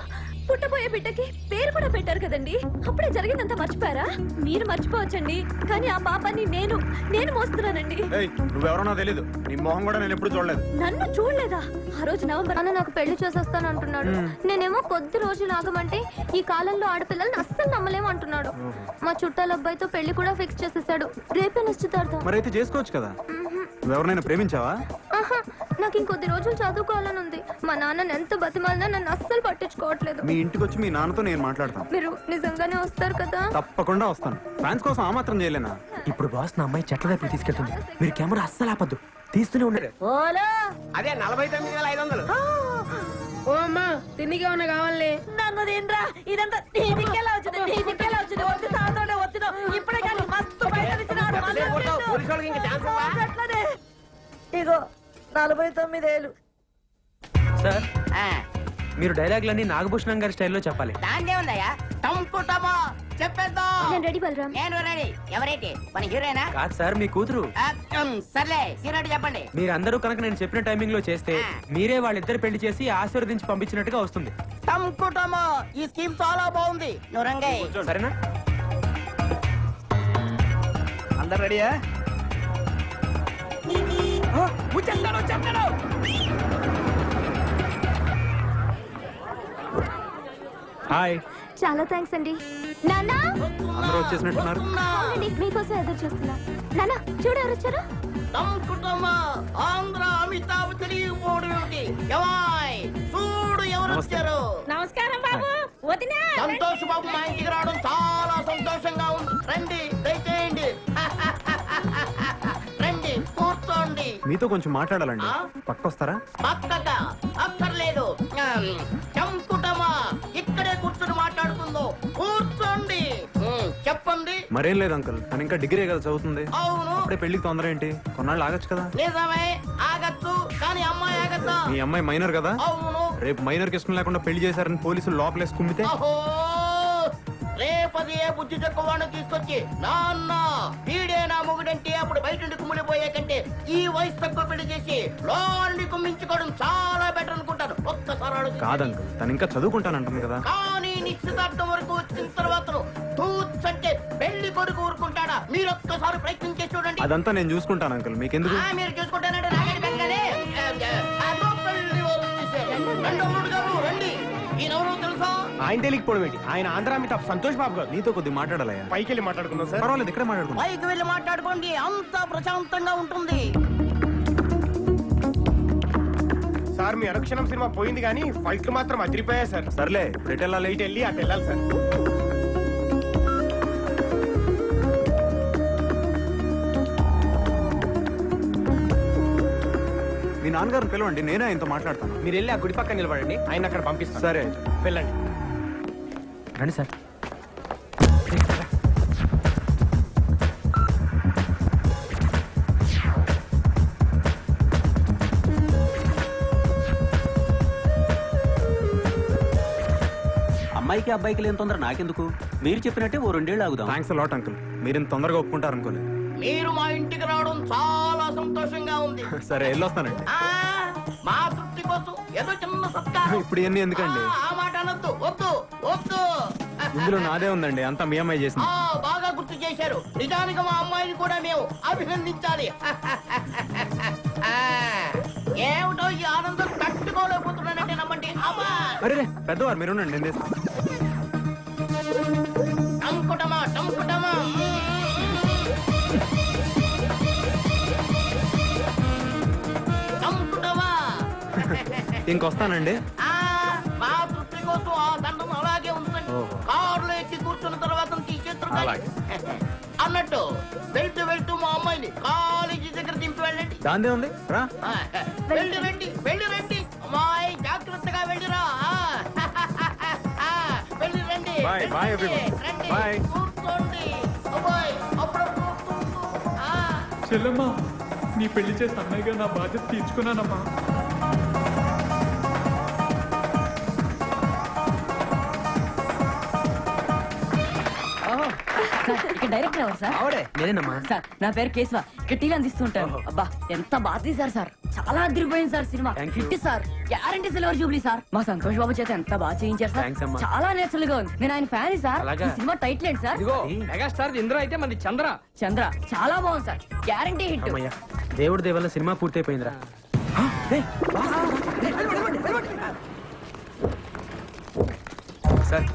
పుట్టబోయే బిడ్డకి పేరు కూడా పెట్టారు కదండి. అప్పుడే జరిగిందంతా మర్చిపోయారా? మీరు మర్చిపోవచ్చండి, కానీ ఆ పాపాన్ని నేను మోస్తున్నానండి. నువ్వెవరో తెలీదు. నీ మొహం కూడా నేను ఎప్పుడు చూడలేదు. నన్ను చూడలేదా? ఆ రోజు నవంబర్ అన్న నాకు పెళ్లి చేసేస్తాను అంటున్నాడు. నేనేమో కొద్ది రోజులు ఆగమంటే ఈ కాలంలో ఆడపిల్లల్ని అస్సలు నమ్మలేము అంటున్నాడు. మా చుట్టాల అబ్బాయితో పెళ్లి కూడా ఫిక్స్ చేసేసాడు. రేపే నిశ్చితార్థం. మరైతే చేసుకోవచ్చు కదా. నువ్వెవరైనా ప్రేమించావా? ఆహా, నాకు ఇంకొద్ది రోజులు చదువుకోవాలని ఉంది. మా నాన్న ఎంత బతిమాలినా నన్ను అస్సలు పట్టించుకోవట్లేదు. మీ ఇంటికి వచ్చి మీ నాన్నతో నేను మాట్లాడతాను. మీరు నిజంగానే వస్తారు కదా? తప్పకుండా వస్తాను. ఫ్యాన్స్ కోసం ఆ మాత్రం చేయలేనా? ఇప్పుడు బాస్ నా అమ్మాయి చెట్ల వైపు తీసుకెళ్తుంది. మీరు కెమెరా అస్సలు ఆపద్దు, తీస్తూనే ఉండండి. అదే 49,500. ఓ అమ్మా, తిండికి ఏమన్నా కావాలి? నన్ను తినరా, ఇదంతా నీదికెలా వచ్చింది? నీదికెలా వచ్చింది? వచ్చి సాయంత్రం వచ్చిన ఇప్పుడే కానీ మస్తు బయట తెచ్చినాడు. పోలీసు వాళ్ళకి ఇంకా ఛాన్స్ ఇవ్వవా? అట్లనే. ఇగో 49,000. సార్ మీరు డైలాగ్లన్నీ నాగభూషణం గారి స్టైల్లో చెప్పాలి. దాందే ఉందయ్యా, టంకుటమో చెప్పేద్దాం. నేను రెడీ బలరాం. నేను రెడీ. ఎవరైతే మన హీరోయినా? కాదు సార్, మీ కూతురు. సర్లే హీరోని చెప్పండి. మీరందరూ కనుక నేను చెప్పిన టైమింగ్ లో చేస్తే మీరే వాళ్ళిద్దరు పెళ్లి చేసి ఆశీర్వదించి పంపించినట్టుగా వస్తుంది. టంకుటమో ఈ స్కీమ్ చాలా బాగుంది. నువ్వు రంగయ్య. సరేనా? అందరు రెడీయా? వచ్చేస్తాడు. హాయ్. చాలా థ్యాంక్స్ అండి. నాన్న, అందరూ వచ్చేసినట్టున్నారు. అవునండి, మీకోసం ఎదురు చూస్తున్నా. నాన్న చూడు, ఎవరు వచ్చారు? టంకుటమో ఆంధ్ర అమితాబ్ తెలియకపోవడం ఏమిటి? ఎవాయ్ చూడు ఎవరు వచ్చారు. నమస్కారం బాబు. వదినా. సంతోష్ బాబు మా ఇంటికి రావడం చాలా సంతోషంగా ఉంది. రండి దయచేయండి. రండి కూర్చోండి. మీతో కొంచెం మాట్లాడాలండి. పక్కొస్తారా? పక్కక అక్కర్లేదు. చంకుటమా ఇక్కడే కూర్చొని మాట్లాడుకుందాం. కూర్చోండి. చెప్పండి. మరేం లేదు అంకుల్, తను ఇంకా డిగ్రీ కదా చదువుతుంది. అవును. అప్పుడే పెళ్లికి తొందర ఏంటి? కొన్నాళ్ళు ఆగచ్చు కదా. నిజమే, ఆగచ్చు, కానీ అమ్మాయి ఆగచ్చా? మీ అమ్మాయి మైనర్ కదా. అవును. రేపు మైనర్ కి ఇష్టం లేకుండా పెళ్లి చేశారని పోలీసులు లోపలేసి కుమ్మితే? అహో, రేపది ఏ బుద్ధి చెక్కవాడిని తీసుకొచ్చి నాన్న వీడే నా మొగుడంటే అప్పుడు బయట నుండి కుమ్మిడిపోయే కంటే ఈ వయసు తక్కువ పెళ్లి చేసి లోని కుమ్మించుకోవడం చాలా బెటర్ అనుకుంటాను. ఒక్కసారి ఆలోచించండి. కాదంకుల్, తను ఇంకా చదువుకుంటానంటుంది కదా. కానీ నిశ్చితార్థం వరకు వచ్చిన తర్వాత తూచంటే పెళ్లి కొడుకు ఊరుకుంటాడా? మీరు ఒక్కసారి ప్రయత్నం చేసి చూడండి. అదంతా నేను చూసుకుంటాను అంకుల్, మీకెందుకు? మీరు చూసుకుంటానంటే నాగడి బెంగనే. అదో పెళ్లి వాళ్ళు వచ్చేసారు. రెండమ్ముడు గారు రండి. ఈయనెవరో తెలుసా? ఆయన తెలియకపోవడం ఏంటి? ఆయన ఆంధ్ర అమితాబ్ సంతోష్ బాబు గారు. నీతో కొద్దిగా మాట్లాడాలయ్యా. పైకి వెళ్ళి మాట్లాడుకుందాం సార్. పర్వాలేదు, ఇక్కడే మాట్లాడుకుందాం. పైకి వెళ్ళి మాట్లాడుకోండి, అంతా ప్రశాంతంగా ఉంటుంది. సార్ మీ అనుక్షణం సినిమా పోయింది కానీ ఫైట్లు మాత్రం అదిరిపోయాయి సార్. సర్లే ఇప్పుడు ఎటు వెళ్ళాలి? ఇటు వెళ్ళి అటు వెళ్ళాలి సార్. మీ నాన్నగారిని పిలవండి, నేనే ఆయనతో మాట్లాడతాను. మీరు వెళ్ళి ఆ గుడి పక్కన నిలబడండి, ఆయన అక్కడ పంపిస్తాను. సరే వెళ్ళండి. రండి సార్. అమ్మాయికి అబ్బాయికి లేని తొందర నాకెందుకు? మీరు చెప్పినట్టే ఓ 2 ఏళ్ళు ఆగుదాం. థ్యాంక్స్ లాట్ అంకుల్, మీరు ఇంత తొందరగా ఒప్పుకుంటారు అనుకోలేదు. మీరు మా ఇంటికి రావడం చాలా సంతోషంగా ఉంది. సరే వెళ్ళొస్తానండి. ఆ, మా తృప్తి కోసం ఏదో చిన్న సత్కారం. ఇప్పుడు ఇవన్నీ ఎందుకండి? ఆ మాట అనొద్దు, వద్దు వద్దు. ఇందులో నాదే ఉందండి, అంతా మీ అమ్మాయి చేసింది. బాగా గుర్తు చేశారు. నిజానికి మా అమ్మాయిని కూడా మేము అభినందించాలి. ఆ, ఏమిటో ఈ ఆనందం తట్టుకోలేకపోతున్నానంటే నమ్మండి. అమ్మా అరే పెద్దవారు మీరు ఉండండి, నేను చేస్తాను. టంకుటమా టంకుటమా. టంకుటమా. ఇంకొస్తానండి. ఆ, మా తృప్తి కోసం ఆ దండం అలాగే ఉంచండి. కారులో ఎక్కి కూర్చున్న తర్వాత తీసేస్తారు. అలాగే. అన్నట్టు వెళ్తూ వెళ్తూ మా అమ్మాయిని కాలేజీ దగ్గర దింపి వెళ్ళండి. దాందే ఉంది రా. ఆ, వెళ్ళి రండి వెళ్ళి రండి. అమ్మాయి జాగ్రత్తగా వెళ్ళిరా. ఆ, వెళ్ళి రండి. Bye, bye everyone. రండి. Bye. కూర్చోండి. అబ్బాయి అప్పుడప్పుడు కూర్చోండి. ఆ. చెల్లమ్మా, నీ పెళ్లి చేసి అన్నయ్యగా నా బాధ్యత తీర్చుకున్నానమ్మా. ఇక్కడ డైరెక్టర్ ఎవరు సార్? ఆవిడే నేనేనమ్మా. సార్ నా పేరు కేశవ, ఇక్కడ టీలు అందిస్తుంటాను. అబ్బా ఎంత బాగా తీశారు సార్, చాలా అదిరిపోయింది sir cinema. Thank you. Hit sir, guarantee silver Jubilee sir. మా సంతోష్ బాబు చేత ఎంత బాగా చేయించారు సార్. Thanks అమ్మా. చాలా నేచురల్ గా ఉంది. నేను ఆయన ఫ్యాన్ సార్. అలాగా? ఈ సినిమా టైటిల్ ఏంటి సార్? ఇదిగో మెగాస్టార్ ఇంద్ర అయితే మంది చంద్ర. చంద్ర. చాలా బాగుంది సార్, గ్యారంటీ హిట్. అమ్మయ్య, దేవుడి దయ వల్ల సినిమా పూర్తయిపోయిందిరా. సార్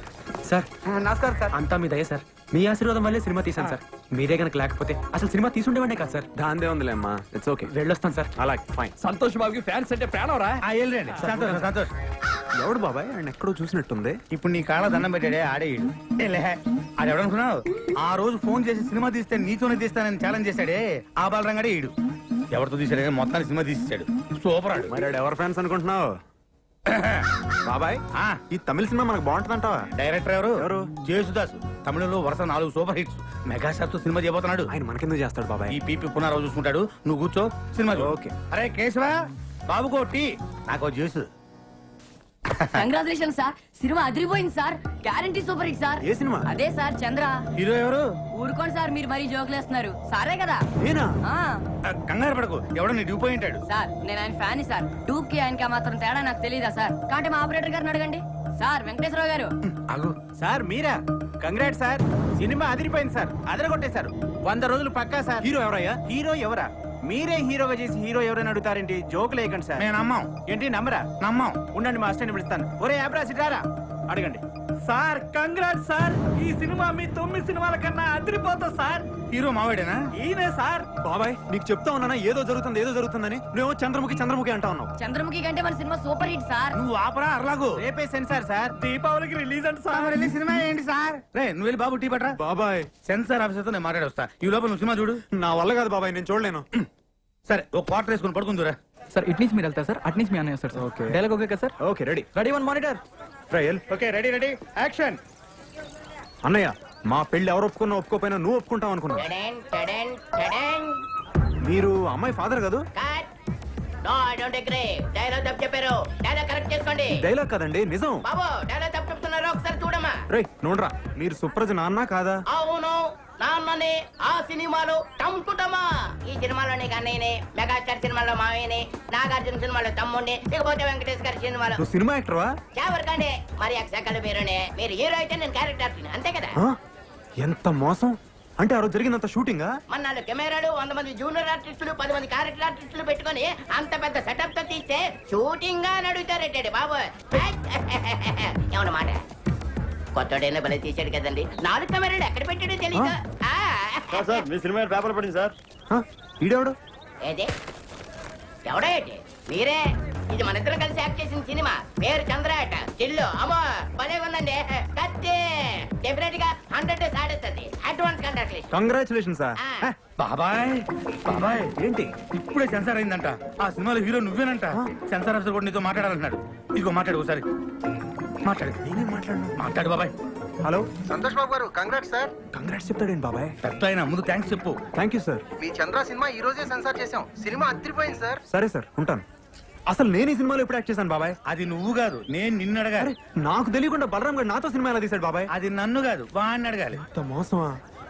సార్ నమస్కారం సార్. అంతా మీ దయ సార్. మీ ఆశీర్వాదం వల్లే సినిమా తీశాను సార్. మీరే కనుక లేకపోతే అసలు సినిమా తీసుండేవాడే కాదు సార్. దాందే ఉందిలే అమ్మా, ఇట్స్ ఓకే. వెళ్ళొస్తాను సార్. అలాగే ఫైన్. సంతోష్ బాబుకి ఫ్యాన్స్ అంటే ప్రాణం రా. వెళ్ళండి. సంతోష్ సంతోష్. ఎవడు బాబాయ్, ఆయన ఎక్కడో చూసినట్టుంది. ఇప్పుడు నీ కాళ్ళ దండం పెట్టాడే ఆడే ఈడు. అది ఎవడనుకున్నావు? ఆ రోజు ఫోన్ చేసి సినిమా తీస్తే నీతోనే తీస్తానని ఛాలెంజ్ చేశాడే ఆ బాలరంగాడే ఈడు. ఎవరితో తీసాడు కానీ మొత్తాన్ని సినిమా తీసేశాడు. సూపర్ ఆడు. మరి వాడు ఎవరు ఫ్యాన్స్ అనుకుంటున్నావు? బాబాయ్ ఈ తమిళ సినిమా మనకు బాగుంటుందంటావా? డైరెక్టర్ ఎవరు? ఎవరు? జేసుదాస్. తమిళంలో వరుస 4 సూపర్ హిట్స్. మెగాస్టార్ తో సినిమా చేయబోతున్నాడు. ఆయన మనకెందుకు చేస్తాడు బాబాయ్? ఈ పీపీ పునరావు చూసుకుంటాడు. నువ్వు కూర్చో, సినిమా చూడు. ఓకే. అరే కేశవ, బాబుకో టీ, నాకో జ్యూస్. కంగ్రాచులేషన్ సార్, సినిమా అదిరిపోయింది sir, guarantee super hit sir. ఏ సినిమా? అదే సార్ చంద్ర. హీరో ఎవరు? ఊరుకోండి సార్, మీరు మరీ జోకులేస్తున్నారు. సారే కదా. నేనా? ఆ. కంగారు పడకు, ఎవడో నీ డ్యూపోయి ఉంటాడు. సార్ నేను ఆయన ఫ్యాన్ సార్. టూకి ఆయనకి మాత్రం తేడా నాకు తెలియదా సార్? కాబట్టి మా ఆపరేటర్ గారిని అడగండి. సార్ వెంకటేశ్వరరావు గారు. అగు సార్, మీరా? కంగ్రాట్ సార్, సినిమా అదిరిపోయింది సార్, అదరగొట్టేశారు. 100 రోజులు పక్కా సార్. హీరో ఎవరయ్యా? హీరో ఎవరా? మీరే హీరోగా చేసి హీరో ఎవరైనా అడుగుతారేంటి? జోకులు వేయకండి సార్. మేము నమ్మం. ఏంటి నమ్మరా? నమ్మం. ఉండండి, మా అసిస్టెంట్ పిలుస్తాను. ఒరే అబ్రాసి రారా, అడగండి. సార్ కంగ్రాట్ సార్, ఈ సినిమా మీ 9 సినిమాల కన్నా అదిరిపోతుంది సార్. హీరో మావాడేనా? ఈయనే సార్. బాబాయ్ నీకు చెప్తా ఉన్నానా ఏదో జరుగుతుందని? నువ్వు చంద్రముఖి అంటా ఉన్నావు. చంద్రముఖి కంటే మన సినిమా సూపర్ హిట్ సార్. నువ్వు ఆపరా అర్లాగు. రేపే సెన్సార్ సార్. దీపావళికి రిలీజ్ అంటే సార్. వెళ్ళి సినిమా ఏంటి సార్? రే నువ్వు వెళ్ళి బాబు టీ పట్రా. బాబాయ్ సెన్సార్ ఆఫీసర్ తో నేను మాట్లాడి వస్తా. ఈ లోపల నువ్వు సినిమా చూడు. నా వల్ల కాదు బాబాయ్, నేను చూడలేను. సరే ఒక క్వార్టర్ వేసుకుని పడుకుందురా. సార్ ఇటు నుంచి మీరు వెళ్తారు సార్, అటు నుంచి మీ అన్నయ్య వస్తారు సార్. ఓకే. డైలాగ్ ఓకే కదా sir? Okay ready. Ready 1 monitor. Trial. Okay ready ready action. అన్నయ్య, మా పెళ్లి ఎవరు ఒప్పుకున్నా ఒప్పుకోపోయినా నువ్వు ఒప్పుకుంటావు అనుకున్నా. టడెన్, టడెన్, టడెన్. మీరు అమ్మాయి ఫాదర్ కాదు? Cut. No I don't agree. Dialogue తప్పు చెప్పారు. డైలాగ్ కరెక్ట్ చేసుకోండి. డైలాగ్ కదండి, నిజం. బాబు డైలాగ్ తప్పు చెప్తున్నారు, ఒకసారి చూడమ్మా. రేయ్ నోడ్రా, మీరు సుప్రజ నాన్న కాదా? అవును నాన్ననే. ఆ సినిమాలో టంకుటమా. ఈ సినిమాలో అన్నయ్యనే, మెగాస్టార్ సినిమాలో మావయ్యనే, నాగార్జున సినిమాలో తమ్ముడిని, ఇకపోతే వెంకటేష్ గారి సినిమాలో నువ్వు సినిమా యాక్టర్వా? ఎవరికండి మరి అక్షకల పేరునే. మీరు హీరో అయితే నేను క్యారెక్టర్ అంతే కదా. ఆ? ఎంత మోసం! అంటే ఆ రోజు జరిగినంత షూటింగా? మన కెమెరాలు 100 మంది జూనియర్ ఆర్టిస్టులు 10 మంది క్యారెక్టర్ ఆర్టిస్టులు పెట్టుకొని అంత పెద్ద సెటప్ తో తీస్తే షూటింగ్ గా నడుగుతారేంటి బాబు? ఏమన్నా మాట కొత్తడైనా భలే తీసాడు కదండి. 4 కెమెరాలు ఎక్కడ పెట్టాడో తెలీదు. సార్ మీ సినిమా పేపర్ పడింది సార్. ఈడెవడు? ఏది ఎవడో ఏంటి? మీరే ఇది మన ఇద్దరం కలిసి యాక్ట్ చేసిన సినిమా పేరు చంద్రాట చిల్లు అమ్మో భలే ఉందండి కత్తి డెఫినెట్ గా 100 డేస్ ఆడేస్తుంది అడ్వాన్స్ కంట్రాక్ట్ కంగ్రాచులేషన్ సార్ బాబాయ్ బాబాయ్ ఏంటి ఇప్పుడే సెన్సార్ అయిందంట ఆ సినిమాలో హీరో నువ్వేనంట సెన్సార్ ఆఫీసర్ కూడా నీతో మాట్లాడాలంటున్నాడు ఇదిగో మాట్లాడు ఒకసారి మాట్లాడు నేనేం మాట్లాడను మాట్లాడు బాబాయ్ హలో సంతోష్ బాబు గారు కంగ్రాట్స్ సార్. కంగ్రాట్స్ చెప్తాడేంటి బాబాయ్? పెద్ద ఆయన ముందు థ్యాంక్స్ చెప్పు. Thank you sir. Me Chandra cinema ఈ రోజే సెన్సార్ చేసాం. సినిమా అదిరిపోయింది సార్. సరే సార్ ఉంటాను. అసలు నేను ఈ సినిమాలో ఎప్పుడు యాక్ట్ చేశాను బాబాయ్? అది నువ్వు కాదు నేను నిన్ను అడగాలి. నాకు తెలియకుండా బలరాం గారు నాతో సినిమా ఎలా తీశాడు బాబాయ్? అది నన్ను కాదు వాడిని అడగాలి. అంత మోసమా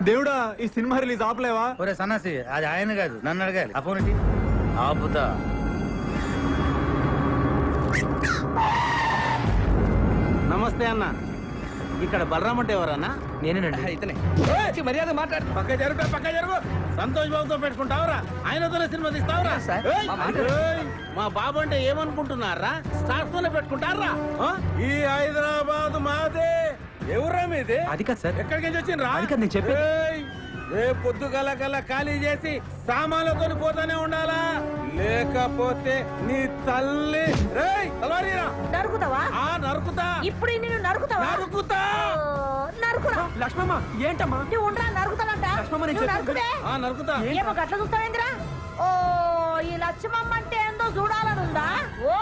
దేవుడా, ఈ సినిమా రిలీజ్ ఆపలేవా? ఒరే సన్నాసి అది ఆయన కాదు నన్ను అడగాలి. ఆ ఫోన్ ఏంటి? ఆపుతా. నమస్తే అన్న, ఇక్కడ బలరాం అంటే ఎవరన్నా? నేనేనండి. ఇతనే. మర్యాద మాట్లాడు. పక్క జరుగు సంతోష్ బాబుతో పెట్టుకుంటావురా, ఆయనతోనే సినిమా తీస్తావురా? మా బాబు అంటే ఏమనుకుంటున్నారా? స్టార్స్ తోనే పెట్టుకుంటారా? ఈ హైదరాబాద్ మాదే. ఎవరా మీది? అది కాదు సార్. ఎక్కడికి వచ్చిండ్రా? అది కాదు నేను చెప్పేది. రే పొద్దుగల ఖాళీ చేసి సామాన్లతో పోతానే ఉండాలా, లేకపోతే నీ తల్లి తలవారీరా. నరుకుతావా? నరుకుతా. ఇప్పుడు నేను నరుకుతావా? నరుకుతా. నరుకురా. లక్ష్మమ్మ ఏంటమ్మా? నువ్వు ఉండరా నరుకుతానంట. లక్ష్మమ్మ, నేను నువ్వు చెప్పేది. నరుకుదే. నరుకుతా. ఏమో గట్ల చూస్తావేంద్రా? ఓ ఈ లక్ష్మమ్మ అంటే ఏందో చూడాలనుందా? ఓ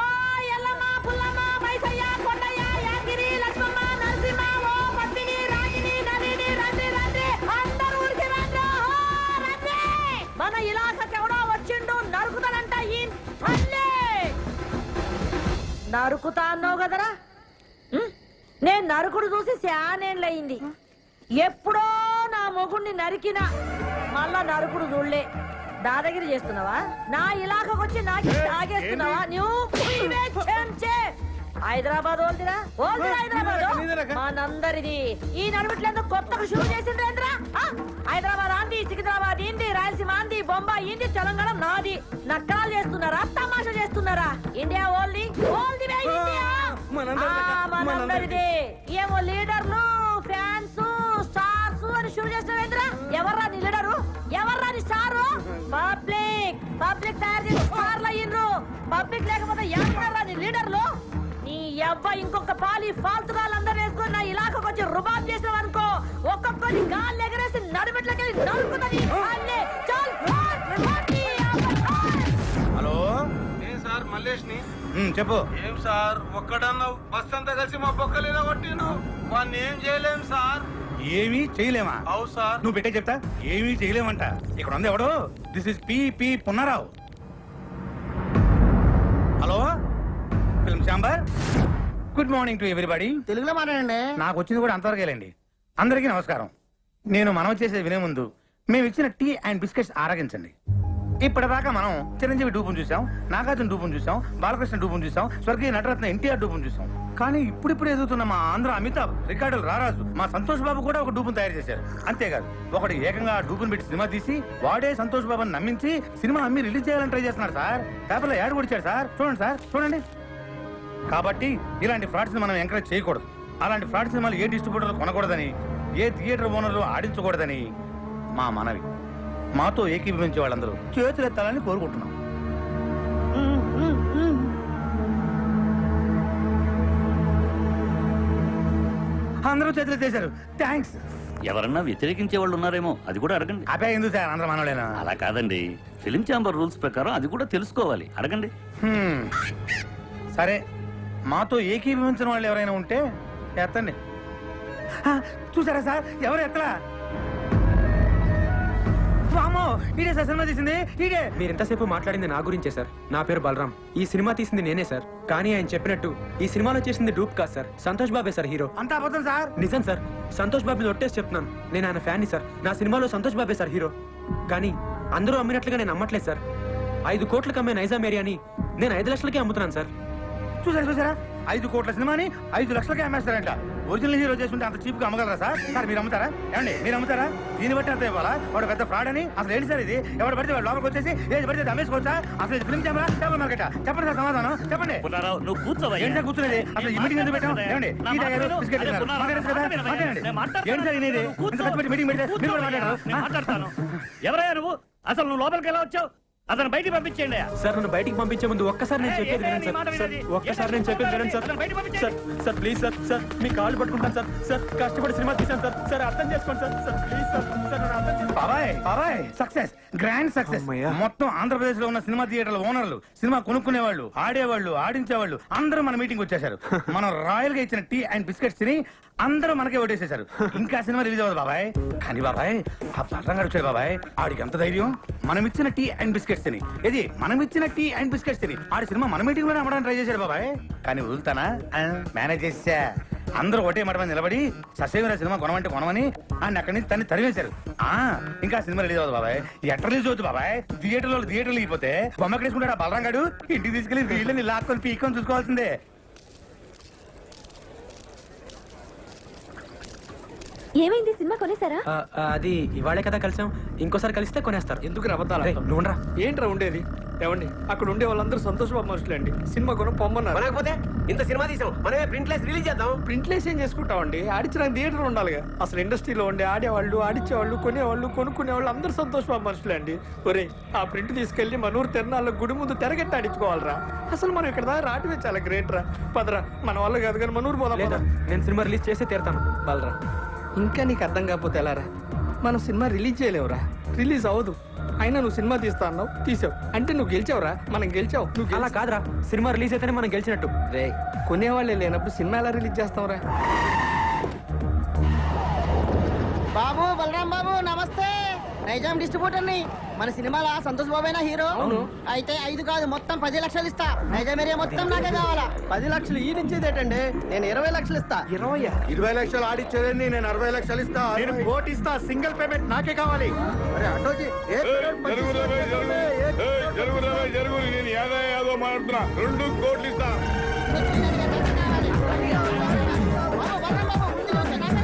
ఎల్లమ్మ పుల్లమ్మ మైసయ్య కొండయ్య యాగిరి లక్ష్మమ్మ నరసింహ ఓ పద్మిని రాగిని నలిని రండి రండి అందరూ ఊరికి రండి. రండి మన ఇలాకకి ఎవడో వచ్చిండు నరుకుతానంట. ఈ తల్లి నరుకుతా అన్నావు కదరా? నేను నరుకుడు చూసి శానేళ్ళయింది. ఎప్పుడో నా మొగుణ్ణి నరికినా మళ్ళా నరుకుడు చూడలే. దాదాగిరి చేస్తున్నావా? నా ఇలాకకొచ్చి నాకు తాగేస్తున్నావా? నువ్వు హైదరాబాద్ ఓల్దిరా హైదరాబాద్ మనందరిది. ఈ నడుమిట్లేందుకు కొత్తగా షూరు చేసిండ్రేంద్రా? హైదరాబాద్ ఆంది, సికింద్రాబాద్ ఇంది, రాయలసీమ ఆంది, బొంబాయి ఇంది, తెలంగాణ నాది. నక్కరాలు చేస్తున్నారా, తమాషా చేస్తున్నారా? ఇండియా ఓల్ది ఓల్దివే ఇండియా మనందరిది. ఏమో లీడర్లు ఫ్యాన్స్ స్టార్స్ అని షూరు చేసినవేంద్రా? ఎవర్రా నీ లీడరు? ఎవర్రా నీ స్టారు? పబ్లిక్ తయారు చేసి స్టార్లు అయ్యిండ్రు. పబ్లిక్ లేకపోతే ఎవరా నీ లీడర్లు? నీ అబ్బాయి ఇంకొక పాలి ఫాల్తుగాళ్ళందరూ వేసుకుని నా ఇలాకకు వచ్చి రుబాబ్ చేసినావు అనుకో, ఒక్కొక్కరి గాలి ఎగరేసి నడుమెట్లకెళ్ళి నరుకుతుంది. హలో సార్ మల్లేష్ ని. చెప్పు. ఏం సార్ ఒక్కడన్నా బస్ అంతా కలిసి మా బొక్కలేదా కొట్టిను, వాడిని ఏం చేయలేం సార్. ఏమీ చేయలేమా? అవు సార్. నువ్వు పెట్టే చెప్తా. ఏమీ చేయలేమంట. ఇక్కడ ఉంది ఎవడు? This is P Punnarao. Hello film chamber. Good morning to everybody. తెలుగులో మాట్లాడండి. నాకు వచ్చింది కూడా అంతవరకేలేండి. అందరికీ నమస్కారం. నేను మనం చేసేది వినే ముందు మేము ఇచ్చిన టీ అండ్ బిస్కెట్స్ ఆరగించండి. ఇప్పటిదాకా మనం చిరంజీవి డూపును చూసాం, నాగార్జున డూపును చూసాం, బాలకృష్ణ డూపును చూసాం, స్వర్గీయ నటరత్న ఎన్టీఆర్ డూపును చూసాం. కానీ ఇప్పుడు ఎదుగుతున్న మా ఆంధ్ర అమితాబ్, రికార్డులు రారాజు, మా సంతోష్ బాబు కూడా ఒక డూపును తయారు చేశారు. అంతేకాదు ఒకటి ఏకంగా ఆ డూపును పెట్టి సినిమా తీసి వాడే సంతోష్ బాబుని నమ్మించి సినిమా అమ్మి రిలీజ్ చేయాలని ట్రై చేస్తున్నాడు సార్. పేపర్లో యాడ్ కొడిచాడు సార్. చూడండి సార్, చూడండి. కాబట్టి ఇలాంటి ఫ్రాడ్స్ మనం ఎంకరేజ్ చేయకూడదు. అలాంటి ఫ్రాడ్ సినిమాలు ఏ డిస్ట్రిబ్యూటర్లు కొనకూడదని, ఏ థియేటర్ ఓనర్లు ఆడించకూడదని మా మనవి. మాతో ఏకీభవించే వాళ్ళందరూ చేతులెత్తాలని కోరుకుంటున్నాం. అందరూ చేతులు ఎత్తేశారు. థ్యాంక్స్. ఎవరన్నా వ్యతిరేకించే వాళ్ళు ఉన్నారేమో, అది కూడా అడగండి. అదే ఎందుకు సార్ అందరూ మనోళ్ళేనా? అలా కాదండి, ఫిలిం ఛాంబర్ రూల్స్ ప్రకారం అది కూడా తెలుసుకోవాలి, అడగండి. సరే, మాతో ఏకీభవించిన వాళ్ళు ఎవరైనా ఉంటే ఎత్తండి. చూసారా సార్, ఎవరు ఎత్తలా? ఇదే సార్ సినిమా తీసింది. ఇదే. మీరు ఎంతసేపు మాట్లాడింది నా గురించే సార్. నా పేరు బలరాం. ఈ సినిమా తీసింది నేనే సార్. కానీ ఆయన చెప్పినట్టు ఈ సినిమాలో చేసింది డూప్ కాదు సార్, సంతోష్ బాబే సార్ హీరో. అంతా అబద్ధం సార్. నిజం సార్. సంతోష్ బాబుని ఒట్టేసి చెప్తున్నాను. నేను ఆయన ఫ్యాన్ని సార్. నా సినిమాలో సంతోష్ బాబే సార్ హీరో. కానీ అందరూ అమ్మినట్లుగా నేను అమ్మట్లేదు సార్. 5 కోట్లకు అమ్మే నైజాం ఏరియాని నేను 5 లక్షలకే అమ్ముతున్నాను సార్. చూసారా 5 కోట్ల సినిమాని 5 లక్షలకే అమ్మేస్తారంట. ఒరిజినల్ హీరో చేసుకుంటే అంత చీప్ గా అమ్మగలరా సార్? సార్ మీరు అమ్ముతారా? ఏమండి మీరు అమ్ముతారా? దీన్ని బట్టి అంత ఇవ్వాలా? వాడు పెద్ద ఫ్రాడ్ అని అసలు ఏంటి సార్ ఇది? ఎవరు పడితే వాడు లోపలికి వచ్చేసి ఏది పడితే అమ్మేసుకోవచ్చా? అసలు ఇది ఫిల్మ్ ఛాంబరా, చేపల మార్కెటా? చెప్పండి సార్ సమాధానం చెప్పండి. నువ్వు కూర్చోవా? ఏంటి సార్ కూర్చునేది? అసలు ఈ మీటింగ్ ఎందుకు పెట్టాం? ఏమండి టీ తాగారు, బిస్కెట్ తిన్నారు. మాట్లాడచ్చు కదా? మాట్లాడండి. ఏంటి సార్ ఇది? ఇంత ఖర్చు పెట్టి మీటింగ్ పెడితే మీరు కూడా మాట్లాడారు? మాట్లాడతాను. ఎవరయ్యా నువ్వు? అసలు నువ్వు లోపలికి ఎలా వచ్చావు? అతను బయటికి పంపించేయండి సార్ నన్ను బయటికి పంపించే ముందు ఒక్కసారి నేను చెప్పేది వినండి సార్. ఒక్కసారి నేను చెప్పేది వినండి sir. Sir sir please sir. Sir మీ కాళ్ళు పట్టుకుంటాను సార్. సార్ కష్టపడి సినిమా తీశాను సార్. సార్ అర్థం చేసుకోండి sir. Sir please sir. Sir నన్ను అర్థం చేసుకోండి. బాబాయ్ సక్సెస్, గ్రాండ్ సక్సెస్. మొత్తం ఆంధ్రప్రదేశ్ లో ఉన్న సినిమా థియేటర్ల ఓనర్లు, సినిమా కొనుక్కునేవాళ్ళు, ఆడేవాళ్ళు, ఆడించేవాళ్ళు అందరూ మన మీటింగ్ వచ్చేసారు. మనం రాయల్ గా ఇచ్చిన టీ అండ్ బిస్కెట్స్ తిని అందరూ మనకే ఓటేసేశారు. ఇంకా సినిమా రిలీజ్ అవ్వదు బాబాయ్. కానీ బాబాయ్ ఆ బలరంగాడు వచ్చాడు బాబాయ్. ఆడికి ఎంత ధైర్యం, మనం ఇచ్చిన టీ అండ్ బిస్కెట్స్ తిని, ఇది మనం ఇచ్చిన టీ అండ్ బిస్కెట్స్ తిని ఆడి సినిమా మన మీటింగ్ లోనే అమ్మడానికి ట్రై చేశాడు బాబాయ్. కానీ వదులుతానా? మేనేజ్ చేసా. అందరూ ఒకటే మాట మీద నిలబడి ససేమిరా సినిమా కొనమంటే కొనమని ఆయన అక్కడి నుంచి తన్ని తరివేశారు. ఇంకా సినిమా రిలీజ్ అవ్వదు బాబాయ్. ఎట్లా రిలీజ్ అవుతుంది బాబాయ్? థియేటర్లు అయిపోతే బొమ్మకేసుకుంటాడు ఆ బలరంగాడు. ఇంటికి తీసుకెళ్లి వీళ్ళని లాక్కొని పీక్కొని చూసుకోవాల్సిందే. ఏమైంది, సినిమా కొనేసారా? అది ఇవాళే కదా కలిసాం, ఇంకోసారి కలిస్తే కొనేస్తారు. ఎందుకు అబద్ధాలు? నువ్వురా. ఏంట్రా ఉండేది? ఏమండి అక్కడ ఉండే వాళ్ళందరూ సంతోషబాబు మనుషులే అండి. సినిమా కొనం పొమ్మన్నారు. కొనకపోతే ఇంత సినిమా తీసాం, మనమే ప్రింట్లెస్ రిలీజ్ చేద్దాం. ప్రింట్లేసి ఏం చేసుకుంటామండి? ఆడించడానికి థియేటర్ ఉండాలిగా. అసలు ఇండస్ట్రీలో ఉండే ఆడేవాళ్ళు, ఆడించేవాళ్ళు, కొనేవాళ్ళు, కొనుక్కునేవాళ్ళు అందరూ సంతోషబాబు మనుషులే అండి. ఒరే ఆ ప్రింట్ తీసుకెళ్లి మనూరు తిరణాల్లో గుడి ముందు తెరగట్టి ఆడించుకోవాలరా. అసలు మనం ఇక్కడ దాకా రావటమే చాలా గ్రేట్ రా. పదరా, మన వాళ్ళు కాదు కానీ మనూరు పోదాం. లేదా నేను సినిమా రిలీజ్ చేసి తీరుతాను. బలరా, ఇంకా నీకు అర్థం కాకపోతే ఎలారా? మనం సినిమా రిలీజ్ చేయలేవురా, రిలీజ్ అవ్వదు. అయినా నువ్వు సినిమా తీస్తా అన్నావు, తీసావు అంటే నువ్వు గెలిచావురా. మనం గెలిచావు. నువ్వు అలా కాదురా, సినిమా రిలీజ్ అయితేనే మనం గెలిచినట్టు. రే కొనేవాళ్ళే లేనప్పుడు సినిమా ఎలా రిలీజ్ చేస్తావురా? బాబు, బలరాం బాబు నమస్తే. నైజాం డిస్ట్రిబ్యూటర్ ని. మన సినిమాలో సంతోష్ బాబేనా హీరో? అవును. అయితే 5 కాదు మొత్తం 10 లక్షలు ఇస్తా. నైజాం ఏరియా మొత్తం నాకే కావాలా. 10 లక్షలు ఈ నుంచేదేటండి, నేను 20 లక్షలు ఇస్తా. 20 లక్షలు ఆడిచ్చేదండి, నేను 60 లక్షలు ఇస్తా. నేను కోటి ఇస్తా, సింగిల్ పేమెంట్ నాకే కావాలి. అరే అటోజీ జరుగు, నేను ఏదో మాట్లాడుతున్నా. 2 కోట్లు ఇస్తా. బాబు, బలరాం బాబు, ముందు వస్తే నాకే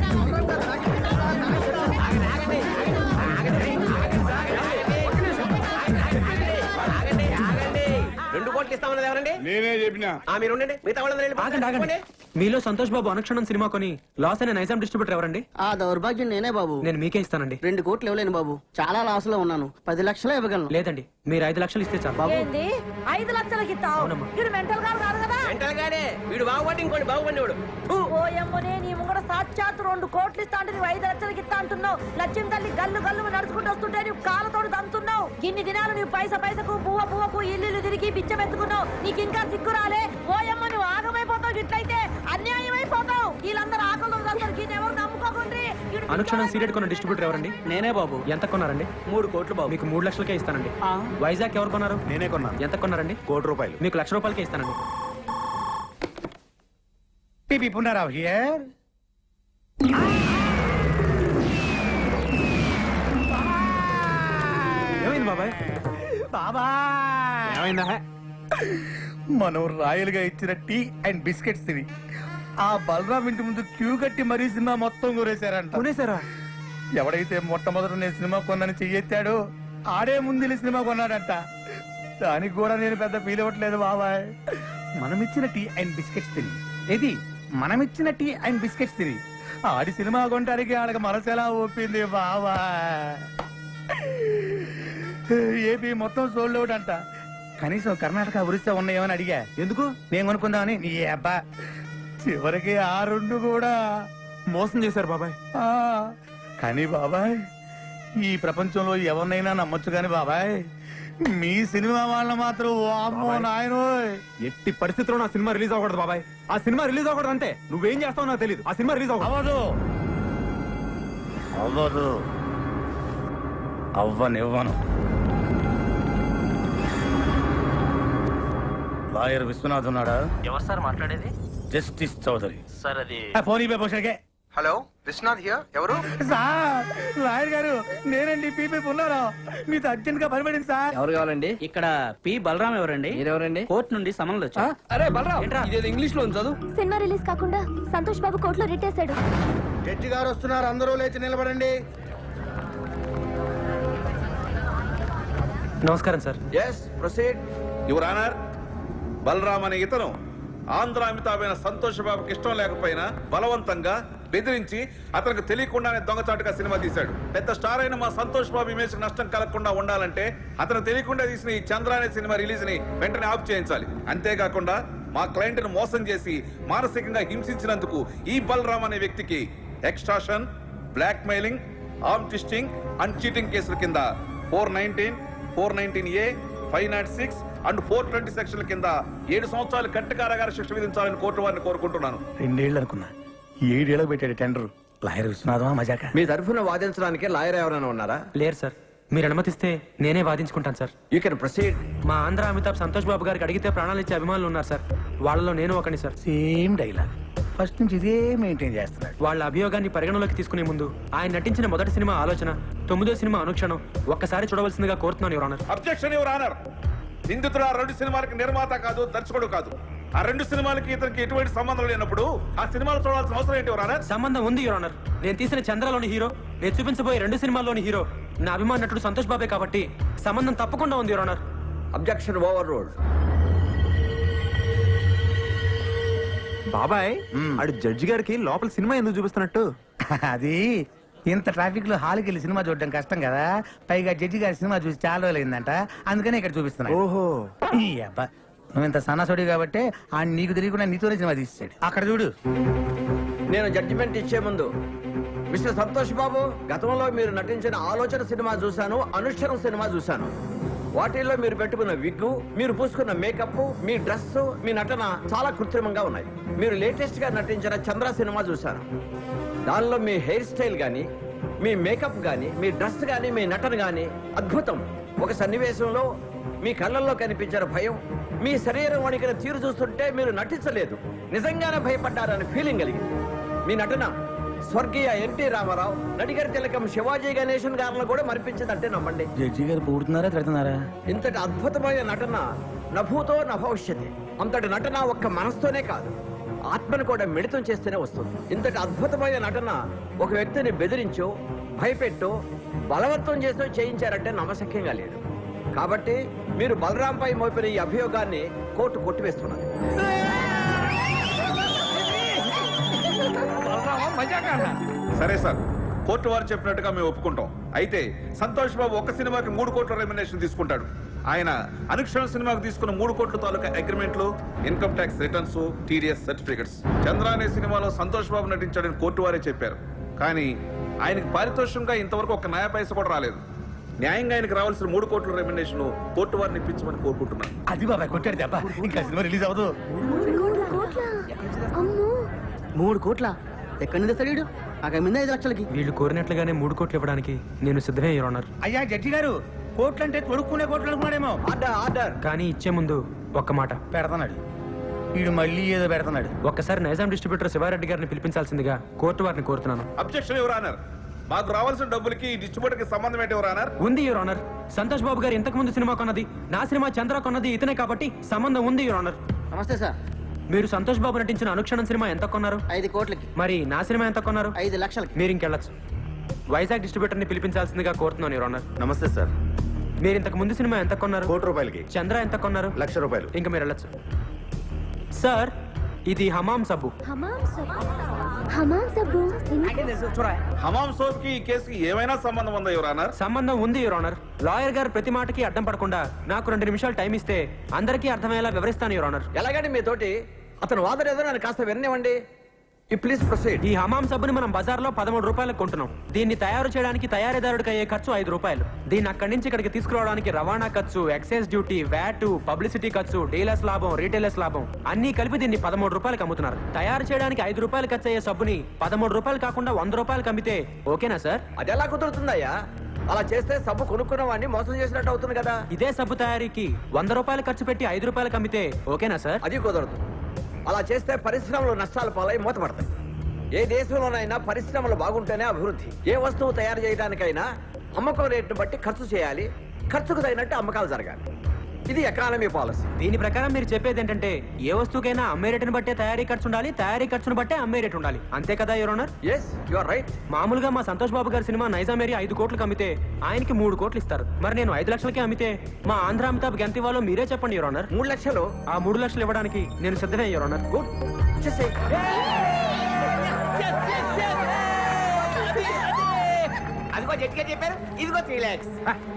రెండు కోట్లు ఇస్తామన్నది ఎవరండి? నేనే చెప్పినా. మీరు ఉండండి, మిగతా వాళ్ళందరూ ఆగండి ఆగండి. మీలో సంతోష్ బాబు అనుక్షణం సినిమా కొని లాస్ అయిన నైజాం డిస్ట్రిబ్యూటర్ ఎవరండి? ఆ దౌర్భాగ్యం నేనే బాబు. నేను మీకే ఇస్తానండి. 2 కోట్లు ఇవ్వలేను బాబు, చాలా లాస్ లో ఉన్నాను. 10 లక్షలే ఇవ్వగలను. లేదండి, మీరు 5 లక్షలు ఇస్తే చాలు. బాబు 5 లక్షలకి ఇస్తావు? అవునమ్మా. వీడు మెంటల్ గారు కాదు కదా? మెంటల్ గాడే. వీడు బాగుపడి ఇంకోటి బాగుపడినవాడు. ఓ ఎమ్మనే, నీ ముంగడ సాక్షాత్ 2 కోట్లు ఇస్తా అంటే నువ్వు 5 లక్షలకి ఇస్తా అంటున్నావు. లక్ష్యం తల్లి గల్లు గల్లు నడుచుకుంటూ వస్తుంటే నువ్వు కాళ్ళతోడు దంతున్నావు. ఇన్ని దినాలు నువ్వు పైసకు పువ్వకు ఇల్లు తిరిగి బిచ్చమెత్తుకున్నావు. నీకు ఇంకా సిగ్గు రాలే? ఓయమ్మ, నువ్వు ఆగమైపోతావు. ఇట్లయితే అన్యాయం అయిపోతావు. వీళ్ళందరూ ఆకలి ఎవరు నమ్ముకోకుండ్రి. అనుక్షణం సీరియడ్ కొన్న డిస్ట్రిబ్యూటర్ ఎవరండి? నేనే బాబు. ఎంత కొన్నారండి? 3 కోట్లు బాబు. మీకు 3 లక్షలకే ఇస్తానండి. వైజాగ్ ఎవరు కొన్నారు? నేనే కొన్నాను. ఎంత కొన్నారండి? 1 కోటి రూపాయలు. మీకు 1 లక్ష రూపాయలకే ఇస్తానండి. టీపీ పునరావ్ హియర్. ఏమైంది బాబాయ్? ఏమైందా? మనం రాయల్ గా ఇచ్చిన టీ అండ్ బిస్కెట్స్ తిని ఆ బలరాం ఇంటి ముందు క్యూ కట్టి మరీ సినిమా మొత్తం కొనేశారంట. కొనేశారా? ఎవడైతే మొట్టమొదట నేను సినిమా కొన్నాను చెయ్యెత్తాడో ఆడే ముందు సినిమా కొన్నాడంట. దానికి కూడా నేను పెద్ద ఫీల్ అవ్వట్లేదు బాబాయ్. మనమిచ్చిన టీ అండ్ బిస్కెట్స్ తిని, ఇది మనమిచ్చిన టీ అండ్ బిస్కెట్స్ తిని ఆడి సినిమా కొనడానికి ఆడకి మనసెలా ఒప్పింది బాబాయ్. ఏపీ మొత్తం సోల్డ్ అవుట్ అంట. కనీసం కర్ణాటక ఒరిస్సా ఉన్నాయేమని అడిగా. ఎందుకు? నేను కొనుక్కుందామని. నీ అబ్బా, చివరికి ఆ 2 కూడా మోసం చేశారు బాబాయ్. కానీ బాబాయ్, ఈ ప్రపంచంలో ఎవరినైనా నమ్మొచ్చు కానీ బాబాయ్, మీ సినిమా వాళ్ళ మాత్రం వామ్మో నాయనోయ్. ఎట్టి పరిస్థితుల్లో నా సినిమా రిలీజ్ అవ్వకూడదు బాబాయ్. ఆ సినిమా రిలీజ్ అవ్వకూడదు అంటే నువ్వేం చేస్తావు నాకు తెలియదు. ఆ సినిమా రిలీజ్ అవ్వదు, అవ్వదు, అవ్వనివ్వను. లాయర్ విశ్వనాథ్ ఉన్నాడా? ఎవరు సార్ మాట్లాడేది? జస్టిస్ చౌదరి. సార్ అది ఫోన్ ఇవ్వ పోషకే. Hello, Vishwanath here. ఎవరు? సార్, లాయర్ గారు నేనండి. పీపీ ఉన్నారా? మీతో అర్జెంట్ గా పనిపడింది సార్. ఎవరు కావాలండి? ఇక్కడ పి బలరాం ఎవరండి? మీరెవరండి? కోర్టు నుండి సమన్లు వచ్చా. అరే బలరాం, ఇదేదో ఇంగ్లీష్ లో చదువు. సినిమా రిలీజ్ కాకుండా సంతోష్ బాబు కోర్టులో రిట్టేశాడు. జడ్జి గారు వస్తున్నారు, అందరూ లేచి నిలబడండి. నమస్కారం sir. Yes proceed. Your honour, Balaram అనే ఇతను ఆంధ్ర అమితాబైన సంతోష్ బాబుకి ఇష్టం లేకపోయినా బలవంతంగా బెదిరించి అతనికి తెలియకుండానే దొంగచాటుగా సినిమా తీశాడు. పెద్ద స్టార్ అయిన మా సంతోష్ బాబు ఇమేజ్ నష్టం కలగకుండా ఉండాలంటే అతను తెలియకుండా తీసిన ఈ చంద్ర అనే సినిమా రిలీజ్ ని వెంటనే ఆఫ్ చేయించాలి. అంతేకాకుండా మా క్లయింట్ ను మోసం చేసి మానసికంగా హింసించినందుకు ఈ బలరామ్ అనే వ్యక్తికి extortion, blackmailing, arm twisting and cheating కేసుల కింద 419, 419A, 506 అండ్ 420 సెక్షన్ల కింద 7 సంవత్సరాలు కట్టు కారాగార శిక్ష విధించాలని కోర్టు వారిని కోరుకుంటున్నాను. 2 ఏళ్ళు అనుకున్నా, 7 ఏళ్ళకి పెట్టాడు టెండర్. లాయర్ విశ్వనాథమా మజాక? మీ తరఫున వాదించడానికి లాయర్ ఎవరైనా ఉన్నారా? లేరు సార్. మీరు అనుమతిస్తే నేనే వాదించుకుంటాను సార్. You can proceed. మా ఆంధ్ర అమితాబ్ సంతోష్ బాబు గారికి అడిగితే ప్రాణాలు ఇచ్చే అభిమానులు ఉన్నారు సార్. వాళ్ళలో నేను ఒకని సార్. సేమ్ డైలాగ్, ఫస్ట్ నుంచి ఇదే మెయింటైన్ చేస్తున్నాడు. వాళ్ళ అభియోగాన్ని పరిగణలోకి తీసుకునే ముందు ఆయన నటించిన మొదటి సినిమా ఆలోచన, 9వ సినిమా అనుక్షణం ఒక్కసారి చూడవలసిందిగా కోరుతున్నాను your honour. Objection your honour. నిందితుడు ఆ 2 సినిమాలకి నిర్మాత కాదు, దర్శకుడు కాదు. ఆ 2 సినిమాలకి ఇతనికి ఎటువంటి సంబంధం లేనప్పుడు ఆ సినిమాలు చూడాల్సిన అవసరం ఏంటి యువర్ ఆనర్? సంబంధం ఉంది యువర్ ఆనర్. నేను తీసిన చంద్రలోని హీరో, నేను చూపించబోయే 2 సినిమాల్లోని హీరో నా అభిమాన నటుడు సంతోష్ బాబే కాబట్టి సంబంధం తప్పకుండా ఉంది your honour. Objection over ruled. బాబాయ్, ఆడు జడ్జి గారికి లోపల సినిమా ఎందుకు చూపిస్తున్నట్టు? అది ఇంత ట్రాఫిక్ లో హాల్కి వెళ్ళి సినిమా చూడడం కష్టం కదా, పైగా జడ్జి గారి సినిమా చూసి చాలా రోజులు అయిందంట, అందుకనే ఇక్కడ చూపిస్తున్నా. ఓహో, ఈ అబ్బా, నువ్వు ఇంత సన్నాసుడి కాబట్టి ఆ నీకు తెలియకుండా నీతోనే సినిమా తీసాడు. అక్కడ చూడు. నేను జడ్జిమెంట్ ఇచ్చే ముందు మిస్టర్ సంతోష్ బాబు, గతంలో మీరు నటించిన ఆలోచన సినిమా చూశాను, అనుష్ఠరం సినిమా చూశాను. వాటిల్లో మీరు పెట్టుకున్న విగ్గు, మీరు పూసుకున్న మేకప్, మీ డ్రెస్, మీ నటన చాలా కృత్రిమంగా ఉన్నాయి. మీరు లేటెస్ట్ గా నటించిన చంద్ర సినిమా చూశాను. దానిలో మీ హెయిర్ స్టైల్ గానీ, మీ మేకప్ గానీ, మీ డ్రెస్ గానీ, మీ నటన గానీ అద్భుతం. ఒక సన్నివేశంలో మీ కళ్ళల్లో కనిపించిన భయం, మీ శరీరం వణికిన తీరు చూస్తుంటే మీరు నటించలేదు, నిజంగానే భయపడ్డారని ఫీలింగ్ కలిగింది. మీ నటన స్వర్గీయ ఎన్టీ రామారావు, నడిగర్ తిలకం శివాజీ గణేశన్ గారిని కూడా మరిపించిందంటే నమ్మండి. జడ్జి గారు పూడుతున్నారా తిడుతున్నారా? ఇంతటి అద్భుతమైన నటన నభూతో నభవిష్యతి. అంతటి నటన ఒక్క మనసుతోనే కాదు, ఆత్మను కూడా మిళితం చేస్తేనే వస్తుంది. ఇంతటి అద్భుతమైన నటన ఒక వ్యక్తిని బెదిరించో, భయపెట్టో, బలవంతం చేసో చేయించారంటే నమ్మశక్యంగా లేదు. కాబట్టి మీరు బలరాంపై మోపిన ఈ అభియోగాన్ని కోర్టు కొట్టివేస్తున్నది. సరే సార్, కోర్టు వారు చెప్పినట్టుగా మేము ఒప్పుకుంటాం. అయితే సంతోష్ బాబు ఒక్క సినిమాకి 3 కోట్ల రెమ్యునరేషన్ తీసుకుంటాడు. ఆయన అనుక్షణం సినిమాకు తీసుకున్న 3 కోట్ల తాలూకా అగ్రిమెంట్లు, income tax returns, TDS certificates. Chandra అనే సినిమాలో సంతోష్ బాబు నటించాడని కోర్టు వారే చెప్పారు. కానీ ఆయనకి పారితోషికంగా ఇంతవరకు ఒక నయా పైస కూడా రాలేదు. న్యాయంగా ఆయనకు రావాల్సిన 3 కోట్ల రెమ్యునరేషన్ కోర్టు వారిని ఇప్పించమని కోరుకుంటున్నాను. అది బాబాయ్ కొట్టాడు దెబ్బ, ఇంకా సినిమా రిలీజ్ అవ్వదు. 3 కోట్ల ఎక్కడి నుంచి తెస్తాడు? అక్కడ మీద 5 లక్షలకి. వీళ్ళు కోరినట్లుగానే 3 కోట్లు ఇవ్వడానికి నేను సిద్ధమే యువర్ ఆనర్. అయ్యా జడ్జి గారు, కోట్లు అంటే తొడుక్కునే కోట్లు అనుకున్నాడేమో. ఆర్డర్. కానీ ఇచ్చే ముందు ఒక్క మాట పెడతాడు వీడు, మళ్ళీ ఏదో పెడతాడు. ఒక్కసారి నైజాం డిస్ట్రిబ్యూటర్ శివారెడ్డి గారిని పిలిపించాల్సిందిగా కోర్టు వారిని కోరుతున్నాను. Objection your honour. మాకు రావాల్సిన డబ్బులకి ఈ డిస్ట్రిబ్యూటర్ కి సంబంధం ఏంటి యువర్ ఆనర్? ఉంది యువర్ ఆనర్. సంతోష్ బాబు గారు ఇంతకు ముందు సినిమా కొన్నది, నా సినిమా చంద్ర కొన్నది ఇతనే కాబట్టి సంబంధం ఉంది యువర్ ఆనర్. నమస్తే సార్. మీరు సంతోష్ బాబు నటించిన అనుక్షణం సినిమా ఎంత కొన్నారు? 5 కోట్లకి. మరి నా సినిమా ఎంత కొన్నారు? 5 లక్షలకి. మీరు ఇంకెళ్ళచ్చు. వైజాగ్ డిస్ట్రిబ్యూటర్ ని పిలిపించాల్సిందిగా కోరుతున్నాను యువర్ ఆనర్. నమస్తే సార్. మీరు ఇంతకు ముందు సినిమా ఎంత కొన్నారు? 1 కోటి రూపాయలకి. చంద్ర ఎంత కొన్నారు? 1,00,000 రూపాయలు. ఇంకా మీరు వెళ్ళచ్చు. సార్, ఇది హమాం సబ్బు. హమాం సోప్ కి ఈ కేసుకి ఏమైనా సంబంధం ఉందా యువర్ ఆనర్? సంబంధం ఉంది యువర్ ఆనర్. లాయర్ గారు ప్రతి మాటకి అడ్డం పడకుండా నాకు 2 నిమిషాలు టైం ఇస్తే అందరికీ అర్థమయ్యేలా వివరిస్తాను యువర్ ఆనర్. ఎలాగండి మీతోటి అతను వాదన ఏదో నన్ను కాస్త విననివ్వండి. Please proceed. ఈ హమాం సబ్బుని మనం బజార్లో 13 రూపాయలకు కొంటున్నాం. దీన్ని తయారు చేయడానికి తయారీదారుడికి అయ్యే ఖర్చు 5 రూపాయలు. దీన్ని అక్కడి నుంచి ఇక్కడికి తీసుకురావడానికి రవాణా ఖర్చు, ఎక్సైజ్ డ్యూటీ, వ్యాట్, పబ్లిసిటీ ఖర్చు, డీలర్స్ లాభం, రీటైలర్స్ లాభం అన్ని కలిపి దీన్ని 13 రూపాయలకు అమ్ముతున్నారు. తయారు చేయడానికి 5 రూపాయలు ఖర్చు అయ్యే సబ్బుని 13 రూపాయలు కాకుండా 100 రూపాయలకు అమ్మితే ఓకేనా సార్? అది ఎలా కుదురుతుందయ్యా? అలా చేస్తే సబ్బు కొనుక్కున్న వాడిని మోసం చేసినట్టు అవుతుంది కదా. ఇదే సబ్బు తయారీకి 100 రూపాయలు ఖర్చు పెట్టి 5 రూపాయలకు అమ్మితే ఓకేనా సార్? అది కుదరదు. అలా చేస్తే పరిశ్రమలు నష్టాల పాలై మూతపడతాయి. ఏ దేశంలోనైనా పరిశ్రమలు బాగుంటేనే అభివృద్ధి. ఏ వస్తువు తయారు చేయడానికైనా అమ్మకం రేటును బట్టి ఖర్చు చేయాలి, ఖర్చుకు తగినట్టు అమ్మకాలు జరగాలి. ఇది ఎకానమీ పాలసీ. దీని ప్రకారం మీరు చెప్పేది ఏంటంటే ఏ వస్తువుకైనా అమ్మే రేటును బట్టే తయారీ ఖర్చు ఉండాలి, తయారీ ఖర్చును బట్టే అమ్మే రేటు ఉండాలి. అంతే కదా your honour? yes you are right. మామూలుగా మా సంతోష్ బాబు గారి సినిమా నైజాం ఏరియా 5 కోట్లకు అమ్మితే ఆయనకి 3 కోట్లు ఇస్తారు. మరి నేను 5 లక్షలకే అమ్మితే మా ఆంధ్ర అమితాబ్ ఎంత ఇవ్వాలో మీరే చెప్పండి యువర్ ఆనర్. 3 లక్షలు. ఆ 3 లక్షలు ఇవ్వడానికి నేను సిద్ధమే యువర్ ఆనర్. గుడ్. ఇదిగో జట్గా చెప్పారు ఇదిగో 3 lakhs.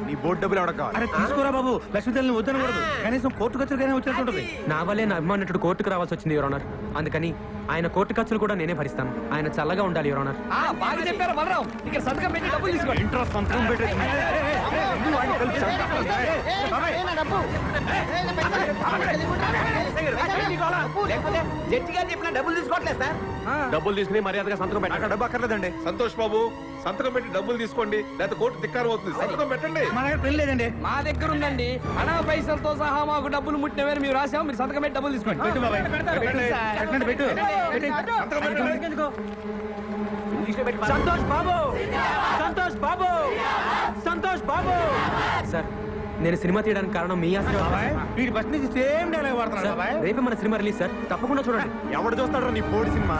నీ బోర్డు డబ్బులు ఎవడ కావాలి అరే తీసుకోరా బాబు లక్ష్మీదేవిని వద్దనకూడదు కనీసం కోర్టు ఖర్చులుగానే వచ్చేస్తుంటది నా వల్లే నా అభిమానుడు కోర్టుకు రావాల్సి వచ్చింది యువర్ ఆనర్. అందుకని ఆయన కోర్టు ఖర్చులు కూడా నేనే భరిస్తాను. ఆయన చల్లగా ఉండాలి యువర్ ఆనర్. బాగా చెప్పారు బలరాం. ఇక్కడ సంతకం పెట్టి డబ్బులు తీసుకోండి. ఇంట్రెస్ట్ సంతకం పెట్టేసి లేకపోతే జట్జిగా చెప్పిన డబ్బులు తీసుకోవట్లేదు సార్. డబ్బులు తీసుకుని మర్యాదగా సంతకం పెట్టాలి. డబ్బు అక్కర్లేదండి. సంతోష్ బాబు సంతకం పెట్టి డబ్బులు తీసుకోండి లేకపోతే కోర్టు ధిక్కారం అవుతుంది. సంతకం పెట్టండి. మన దగ్గర పెళ్లి లేదండి. మా దగ్గర ఉందండి. అనా పైసలతో సహా మాకు డబ్బులు ముట్టిన వేరు మీరు రాసాము. మీరు సంతకం పెట్టి డబ్బులు తీసుకోండి. పెట్టు బాబాయ్ పెట్టండి, పెట్టు సంతకం పెట్టండి. సంతోష్ బాబు, సంతోష్ బాబు, సంతోష్ బాబు. సార్ నేను సినిమా తీయడానికి కారణం మీ ఆశీర్వాదం. బాబాయ్ వీడి ఫస్ట్ నుంచి సేమ్ డైలాగ్ వాడుతున్నాడు సార్, బాబాయ్. రేపే మన సినిమా రిలీజ్ సార్, తప్పకుండా చూడండి. ఎవడు చూస్తాడు నీ బోర్డు సినిమా?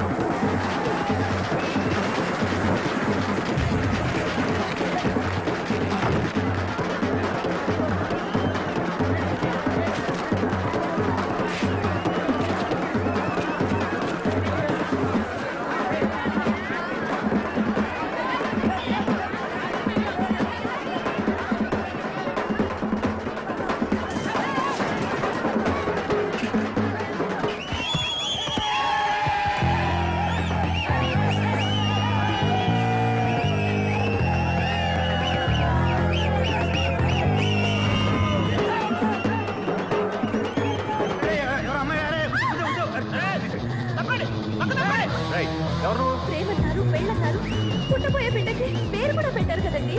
ఎవరు అమ్మాయి అరే, కూర్చో, కూర్చో. రేయ్, ఎవరు నువ్వు? ప్రేమన్నారు పెళ్ళన్నారు పుట్టబోయే బిడ్డకి పేరు కూడా పెట్టారు కదండి.